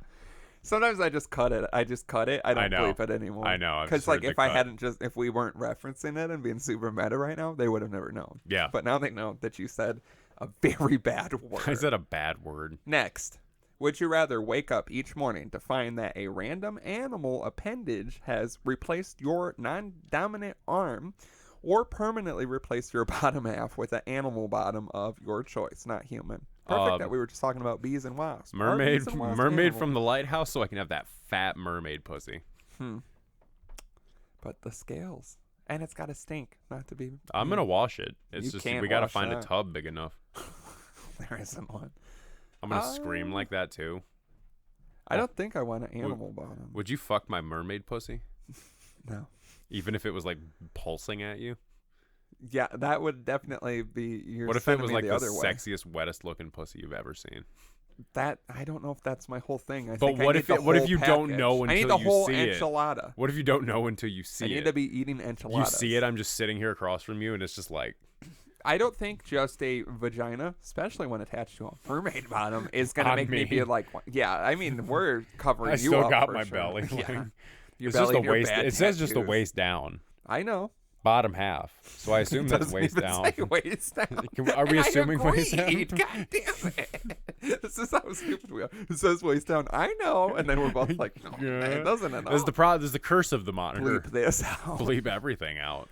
Sometimes I just cut it. I don't know. bleep it anymore. I know. Because like if we weren't referencing it and being super meta right now, they would have never known. Yeah. But now they know that you said a very bad word. I said a bad word. Next. Would you rather wake up each morning to find that a random animal appendage has replaced your non-dominant arm, or permanently replace your bottom half with an animal bottom of your choice, not human? Perfect that we were just talking about bees and wasps. Mermaid Bees and wasps from animals? the lighthouse so I can have that fat mermaid pussy. But the scales. And it's got to stink, not to be... I'm going to wash it. It's You just can't we got to wash find a that. tub big enough. There isn't one. I'm going to scream like that too. I don't think I want an animal bottom. Would you fuck my mermaid pussy? No. Even if it was like pulsing at you? Yeah, that would definitely be... What if it was like the other way. sexiest, wettest looking pussy you've ever seen? That I don't know if that's my whole thing. But what if you don't know I need until the you whole see it? enchilada. What if you don't know until you see I it? need to be eating enchiladas. You see it, I'm just sitting here across from you, and it's just like... I don't think just a vagina, especially when attached to a mermaid bottom, is going to On make me me. be like, yeah, I mean, we're covering I you still up got for my sure. belly. Yeah. Like, Your it's just belly the and your waist. bad It says just the tattoos. waist down. I know. Bottom half. So I assume that's Doesn't waist even down. say waist down. Are we I assuming waist down? agreed. God damn it. This is how stupid we are. It says waist down. I know. And then we're both like, no, Yeah. it doesn't at all. This is the curse of the monitor. Bleep this out. Bleep everything out.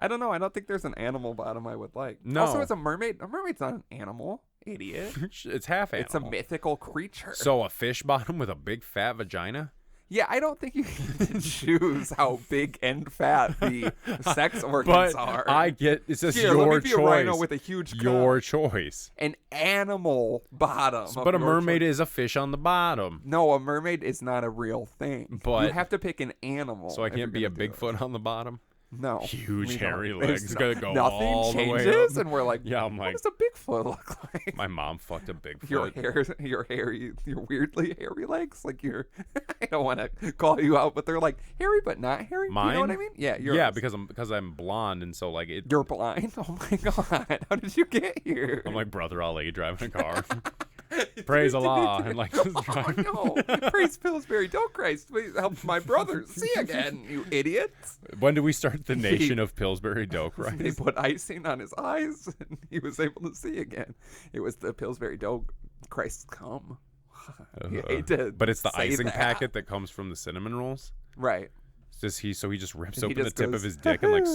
I don't know. I don't think there's an animal bottom I would like. No. Also, it's a mermaid. A mermaid's not an animal. Idiot. It's half animal. It's a mythical creature. So a fish bottom with a big fat vagina? Yeah, I don't think you can choose how big and fat the sex But organs are. I get it's just Here, your let me be choice. a rhino with a huge your cock. choice. An animal bottom. of But a your mermaid choice. is a fish on the bottom. No, a mermaid is not a real thing. But- you have to pick an animal. So I if you're can't be a gonna do it. Bigfoot on the bottom. No. Huge we hairy don't. legs. It's Gonna go nothing all the way changes, up. and we're like, Yeah, I'm what like, does a Bigfoot look like? my mom fucked a Bigfoot. your weirdly hairy legs. Like I don't want to call you out, but they're like hairy, but not hairy. Mine? You know what I mean? Yeah, yours. Yeah, because I'm blonde, and so like it. You're blind. Oh my god, how did you get here? I'm like Brother Ali driving a car. Praise Allah, and like just driving. Oh no! Praise Pillsbury. Don't Christ. Please help my brother see again. You idiots. When did we start the nation of Pillsbury Dope They Rice? put icing on his eyes, and he was able to see again. It was the Pillsbury Dough. Christ, come. You hate to But it's the say icing that. packet that comes from the cinnamon rolls. Right. It's just he just rips And he open just the tip goes, of his dick and like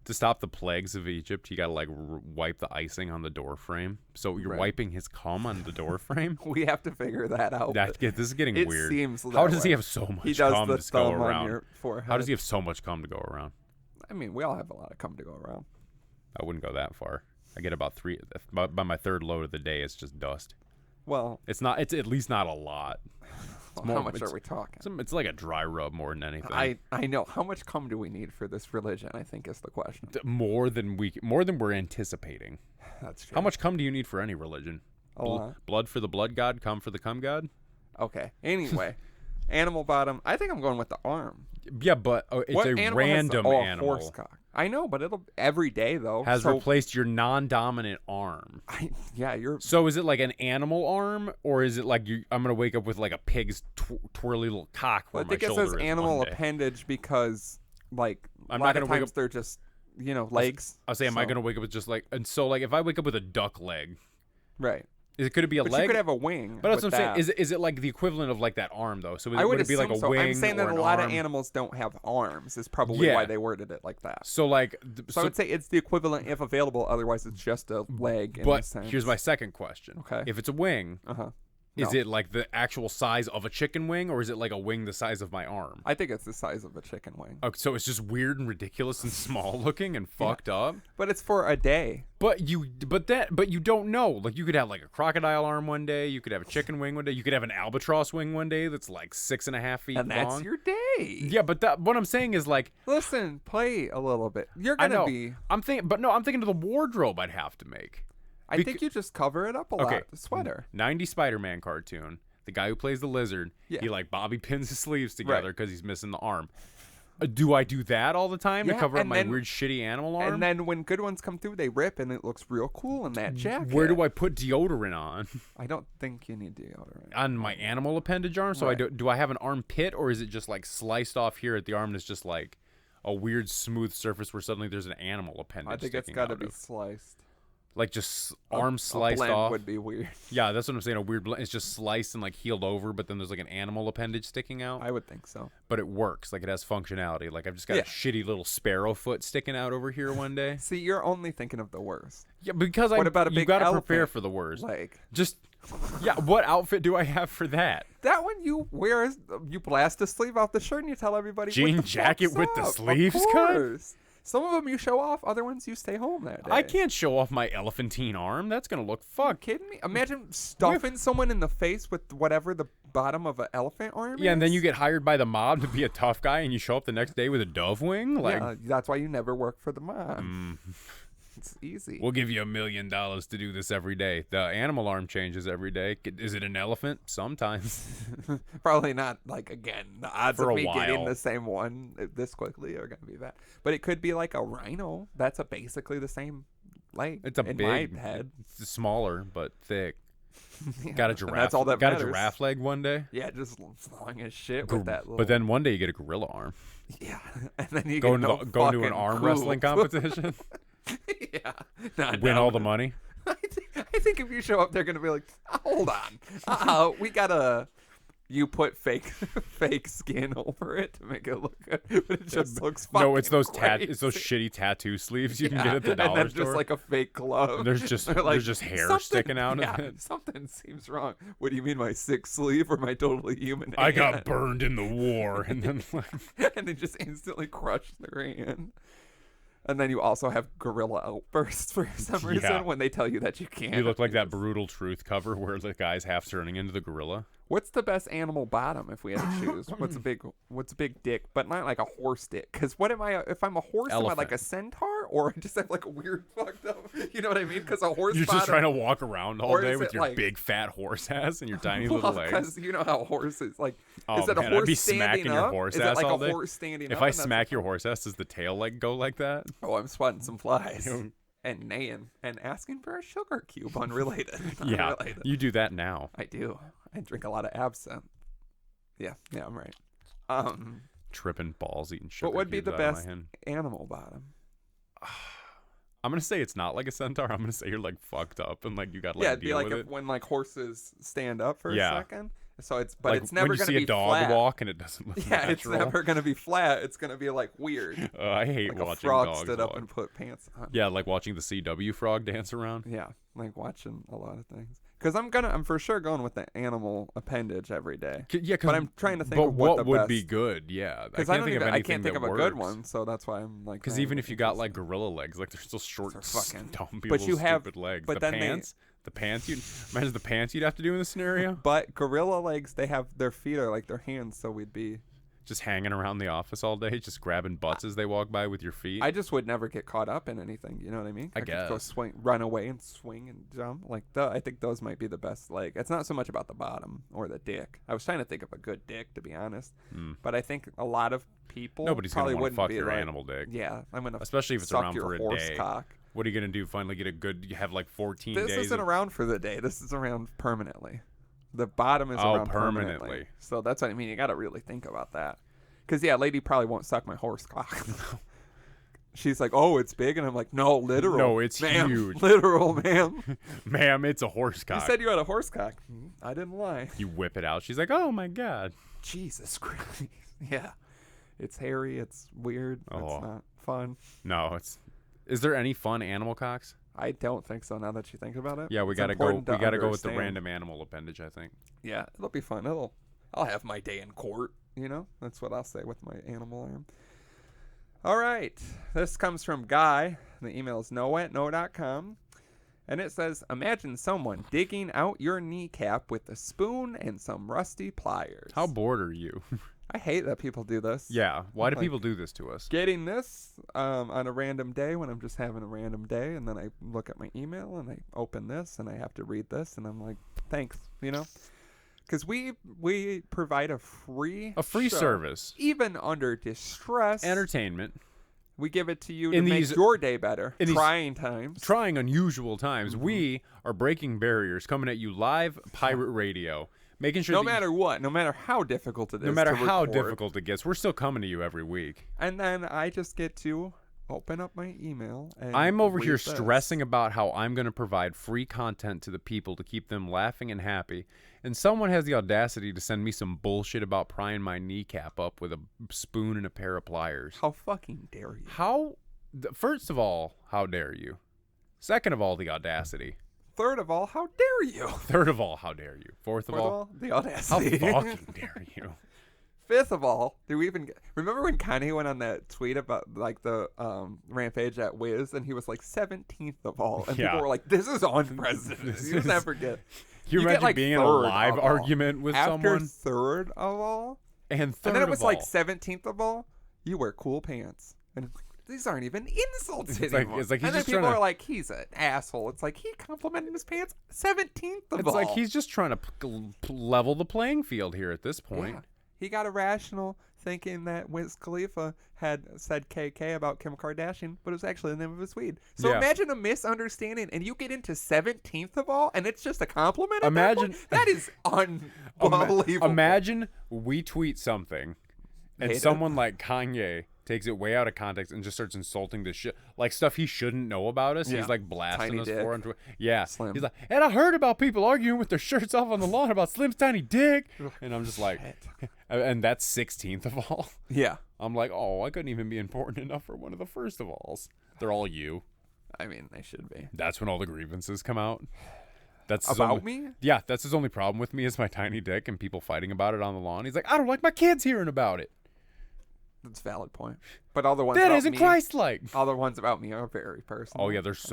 to stop the plagues of Egypt. You gotta like wipe the icing on the door frame. So you're Right. wiping his cum on the door frame. We have to figure that out. This is getting it weird. seems How that does he way. have so much He does cum the to go thumb on around? your forehead. How does he have so much cum to go around? I mean, we all have a lot of cum to go around. I wouldn't go that far. I get about 3 by my third load of the day. It's just dust. Well, It's not. It's at least not a lot. how much are we talking? It's like a dry rub more than anything. I know. How much cum do we need for this religion, I think is the question. More than we're anticipating. That's true. How much cum do you need for any religion? A lot. Blood for the blood god, cum for the cum god. Okay. Anyway, animal bottom. I think I'm going with the arm. Yeah, but it's What a animal random has the, animal. Horse cock. I know, but it'll every day though. Has so, replaced your non-dominant arm. yeah, you're. So is it like an animal arm, or is it like I'm gonna wake up with like a pig's twirly little cock where I my think it shoulder says is animal one day? appendage because, like, I'm a not lot gonna of wake times up- they're just, legs. I'll say, am I So- gonna wake up with just like, and so like if I wake up with a duck leg, Right. could it be a But leg? you could have a wing. But that's with what I'm saying. that. Is it like the equivalent of like that arm though? So I would it be like a assume so. wing? I'm saying that or a an lot arm? of animals don't have arms. Is probably Yeah. why they worded it like that. So like, So I would say it's the equivalent if available. Otherwise, it's just a leg. In but a sense. here's my second question. Okay. If it's a wing, Uh huh. Is it like the actual size of a chicken wing, or is it like a wing the size of my arm? I think it's the size of a chicken wing. Okay, so it's just weird and ridiculous and small looking and fucked up. But it's for a day. But you don't know. Like, you could have like a crocodile arm one day. You could have a chicken wing one day. You could have an albatross wing one day that's like 6.5 feet long. And that's your day. Yeah, but what I'm saying is like, listen, play a little bit. You're gonna be. I'm thinking of the wardrobe I'd have to make. I think you just cover it up a lot. The sweater. 90 Spider-Man cartoon. The guy who plays the lizard, he like bobby pins his sleeves together because he's missing the arm. Do I do that all the time to cover up my weird shitty animal arm? And then when good ones come through, they rip and it looks real cool in that jacket. Where do I put deodorant on? I don't think you need deodorant. On my animal appendage arm? So do I have an armpit, or is it just like sliced off here at the arm and it's just like a weird smooth surface where suddenly there's an animal appendage? I think it's got to be sliced. Like just arm sliced blend off would be weird. Yeah, that's what I'm saying. A weird blend. It's just sliced and like healed over, but then there's like an animal appendage sticking out. I would think so. But it works. Like, it has functionality. Like, I've just got a shitty little sparrow foot sticking out over here one day. See, you're only thinking of the worst. Yeah, because what about a big you got to elephant prepare for the worst. Like, just what outfit do I have for that? That one you wear, you blast the sleeve off the shirt and you tell everybody. Jean jacket with the sleeves cut. Some of them you show off, other ones you stay home that day. I can't show off my elephantine arm. That's going to look fuck. Are you kidding me? Imagine stuffing someone in the face with whatever the bottom of an elephant arm is. Yeah, and then you get hired by the mob to be a tough guy and you show up the next day with a dove wing. Like, yeah, that's why you never work for the mob. It's easy. We'll give you $1 million to do this every day. The animal arm changes every day. Is it an elephant? Sometimes. Probably not. Like, again, the odds for of me while. getting the same one this quickly are going to be that. But it could be like a rhino. That's basically the same. Like, it's a in big my head. It's smaller but thick. Yeah, got a giraffe. That's all that got matters. a giraffe leg one day. Yeah, just long as shit with that little. But then one day you get a gorilla arm. Yeah, and then you go get into an arm wrestling competition. Yeah, win all the money. I think if you show up, they're gonna be like, hold on, we gotta. You put fake skin over it to make it look good, but it just looks fucking No, it's those crazy. It's those shitty tattoo sleeves you can get at the dollar and then store. Just like a fake glove. And there's just hair sticking out of it. Something seems wrong. What do you mean, my sick sleeve or my totally human hand? I got burned in the war, and then and it just instantly crushed their hand. And then you also have gorilla outbursts for some reason when they tell you that you can't. You look like that Brutal Truth cover where the guy's half turning into the gorilla. What's the best animal bottom if we had to choose? What's a big dick, but not like a horse dick? Because if I'm a horse, Elephant. am I like a centaur or I just have like a weird fucked up? You know what I mean? Because a horse. You're just trying to walk around all day with your like, big fat horse ass and your tiny little legs. Because you know how horses like. Oh, is it man, a horse I'd be standing smacking up? your horse is ass it like all a day? horse standing if up? I smack your horse ass, does the tail leg go like that? Oh, I'm spotting some flies. And neighing and asking for a sugar cube unrelated. Yeah, unrelated. You do that now. I do. I drink a lot of absinthe. Yeah, I'm right. Tripping balls, eating sugar. What would be the cubes out of best my hand. animal bottom? I'm gonna say it's not like a centaur. I'm gonna say you're like fucked up and like you got like it'd be deal like with it. when like horses stand up for a second. So it's like it's never when you gonna see be a dog flat. walk and it doesn't look natural. It's never gonna be flat. It's gonna be like weird. I hate like watching a frog dogs stood walk. up and put pants on. Yeah, like watching the CW frog dance around. Yeah, like watching a lot of things. Because I'm for sure going with the animal appendage every day. Yeah, but I'm trying to think of what would best... be good. Yeah, because I can't think of a good one. So that's why I'm like. Because even if you got like gorilla legs, like they're still short, fucking dumb people. But you have stupid legs. But the then pants. The pants imagine the pants you'd have to do in this scenario. But gorilla legs, they have their feet are like their hands, so we'd be just hanging around the office all day, just grabbing butts as they walk by with your feet. I just would never get caught up in anything. You know what I mean? I guess. Could go run away and swing and jump. Like I think those might be the best. Like it's not so much about the bottom or the dick. I was trying to think of a good dick, to be honest. But I think a lot of people nobody's probably gonna want to wouldn't fuck be your like, animal dick. Yeah, I'm gonna especially if it's suck around your for a horse day. Cock. What are you gonna do? Finally get a good? You have like 14 days. This isn't around for the day. This is around permanently. The bottom is around permanently. So that's what I mean. You got to really think about that. Because lady probably won't suck my horse cock. She's like, oh, it's big, and I'm like, no, literal. No, it's ma'am, huge. Literal, ma'am. Ma'am, it's a horse cock. You said you had a horse cock. I didn't lie. You whip it out. She's like, oh my god. Jesus Christ. Yeah. It's hairy. It's weird. It's not fun. No, it's. Is there any fun animal cocks? I don't think so. Now that you think about it. Yeah, we gotta go. We gotta go with the random animal appendage. I think. Yeah, it'll be fun. I'll have my day in court. You know, that's what I'll say with my animal arm. All right, this comes from Guy. The email is no@no.com. And it says, imagine someone digging out your kneecap with a spoon and some rusty pliers. How bored are you? I hate that people do this. Yeah. Why do people do this to us? Getting this on a random day when I'm just having a random day, and then I look at my email and I open this and I have to read this, and I'm like, thanks, you know? Because we provide a free show, service. Even under distress. Entertainment. We give it to you to make your day better. In trying times. Trying unusual times. Mm-hmm. We are breaking barriers, coming at you live pirate radio. Making sure no matter what, no matter how difficult it is. No matter how difficult it gets, we're still coming to you every week. And then I just get to open up my email. And I'm over here stressing about how I'm going to provide free content to the people to keep them laughing and happy. And someone has the audacity to send me some bullshit about prying my kneecap up with a spoon and a pair of pliers. How fucking dare you? First of all, how dare you? Second of all, the audacity. Third of all, how dare you? Third of all, how dare you? Fourth of all, the audacity. How fucking dare you? Fifth of all, remember when Kanye went on that tweet about like the rampage at Wiz, and he was like 17th of all, and people were like, "This is unprecedented." You never get. You imagine like being in a live argument with someone. After third of all, and then it was like 17th of all. You wear cool pants, and these aren't even insults anymore. It's like he's and then just people are like, "He's an asshole." It's like he complimented his pants 17th of all. It's like he's just trying to level the playing field here at this point. Yeah. He got irrational thinking that Wiz Khalifa had said KK about Kim Kardashian, but it was actually the name of his weed. So imagine a misunderstanding, and you get into 17th of all, and it's just a compliment. That is unbelievable. Imagine we tweet something, and someone like Kanye takes it way out of context and just starts insulting this shit, like stuff he shouldn't know about us. Yeah. He's like blasting tiny us dick. for him. Yeah, Slim. He's like, and I heard about people arguing with their shirts off on the lawn about Slim's tiny dick, and I'm just like, and that's 16th of all. Yeah, I'm like, oh, I couldn't even be important enough for one of the first of alls. They're all you. I mean, they should be. That's when all the grievances come out. That's about me? Yeah, that's his only problem with me is my tiny dick and people fighting about it on the lawn. He's like, I don't like my kids hearing about it. That's a valid point. But all the ones that about isn't me, Christ-like. All the ones about me are very personal. Oh yeah, there's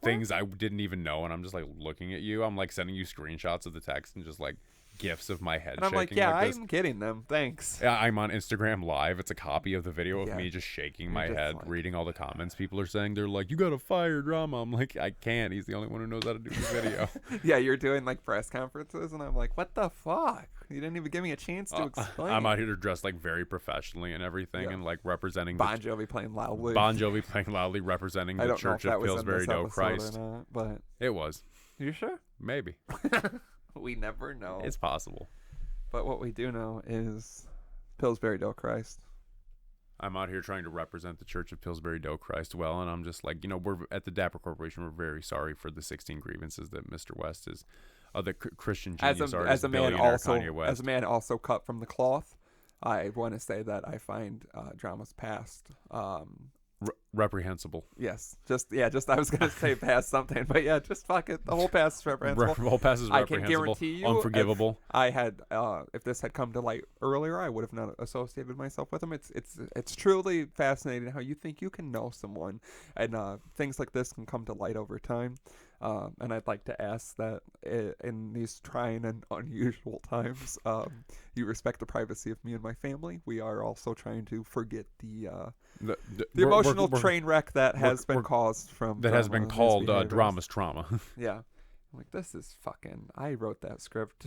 things I didn't even know, and I'm just like looking at you. I'm like sending you screenshots of the text and just like gifs of my head and I'm shaking. like, yeah, like this. I'm getting them. Thanks. Yeah, I'm on Instagram Live. It's a copy of the video of me just shaking my head, reading all the comments people are saying. They're like, you got to fire Drama. I'm like, I can't. He's the only one who knows how to do this video. Yeah, you're doing like press conferences, and I'm like, what the fuck? You didn't even give me a chance to explain. I'm out here dressed like very professionally and everything, and like representing Bon Jovi playing loudly. Bon Jovi playing loudly, representing the Church of Pillsbury Dough Christ. Or not, but it was. You sure? Maybe. We never know. It's possible. But what we do know is Pillsbury Dough Christ. I'm out here trying to represent the Church of Pillsbury Dough Christ well, and I'm just like, we're at the Dapper Corporation. We're very sorry for the 16 grievances that Mr. West is, the Christian genius artist, as a man Kanye West. As a man also cut from the cloth, I want to say that I find Drama's past reprehensible. Yes, I was gonna say past something, but yeah, just fuck it. The whole past is reprehensible. The whole past is reprehensible. I can guarantee you, unforgivable. If this had come to light earlier, I would have not associated myself with him. It's truly fascinating how you think you can know someone, and things like this can come to light over time. And I'd like to ask that in these trying and unusual times, you respect the privacy of me and my family. We are also trying to forget the emotional train wreck that has been caused from that has been called Drama's trauma. Yeah, I'm like, this is fucking. I wrote that script.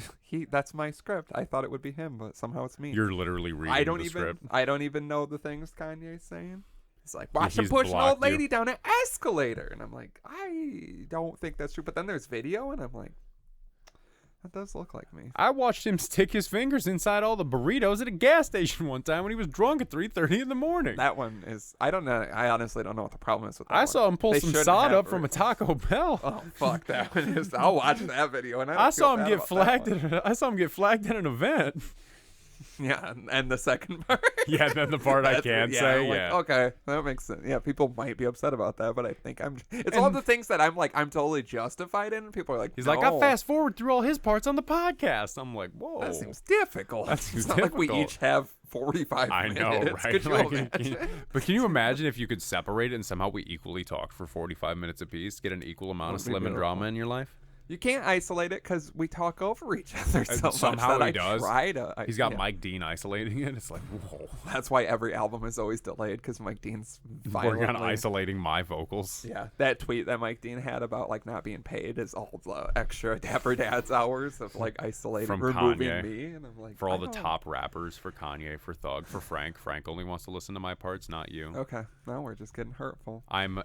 That's my script. I thought it would be him, but somehow it's me. You're literally reading the script. I don't even know the things Kanye's saying. It's like, watch him push an old lady down an escalator. And I'm like, I don't think that's true. But then there's video, and I'm like, that does look like me. I watched him stick his fingers inside all the burritos at a gas station one time when he was drunk at 3:30 in the morning. That one is, I don't know. I honestly don't know what the problem is with that I saw him pull some sod up from a Taco Bell. Oh, fuck that one is. I'll watch that video. And I saw him get flagged at an event. Yeah, and the second part. Yeah, then the part I can say. Like, yeah. Okay, that makes sense. Yeah, people might be upset about that, but I think it's all the things that I'm totally justified in. People are like, he's no. like, I fast forward through all his parts on the podcast. I'm like, whoa. That seems difficult. It's not like we each have 45 minutes. I know, right? Could you imagine? But can you imagine if you could separate it and somehow we equally talk for 45 minutes apiece, get an equal amount of slim and drama in your life? You can't isolate it because we talk over each other so somehow much that he does. Try to. He's got Mike Dean isolating it. It's like, whoa. That's why every album is always delayed because Mike Dean's working on isolating my vocals. Yeah, that tweet that Mike Dean had about like not being paid is all the extra Dapper Dad's hours of like isolating, from removing Kanye. me, and I'm like, for all the top rappers, for Kanye, for Thug, for Frank. Frank only wants to listen to my parts, not you. Okay, now we're just getting hurtful.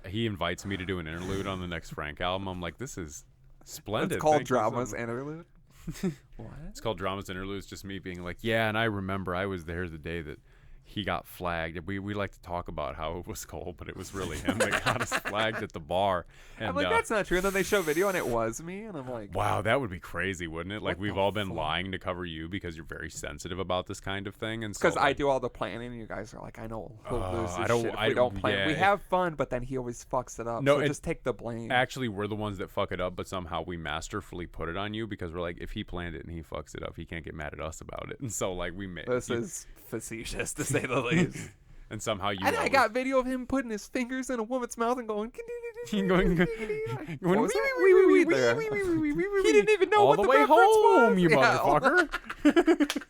He invites me to do an interlude on the next Frank album. I'm like, this is splendid. It's called Drama's Interlude. What? It's called Drama's Interlude. It's just me being like, yeah, and I remember I was there the day that he got flagged. We like to talk about how it was Cole, but it was really him that got us flagged at the bar. And, I'm like, that's not true. And then they show video and it was me, and I'm like, wow, that would be crazy, wouldn't it? Like we've all been lying to cover you because you're very sensitive about this kind of thing, and because so, I do all the planning, and you guys are like, I know he'll lose his shit if I we don't plan. yeah. We have fun, but then he always fucks it up. No, so just take the blame. Actually, we're the ones that fuck it up, but somehow we masterfully put it on you because we're like, if he planned it and he fucks it up, he can't get mad at us about it. And so like we made this is facetious to say the least. And somehow you. And I got video of him putting his fingers in a woman's mouth and going. He didn't even know all what the the way home, you was. motherfucker.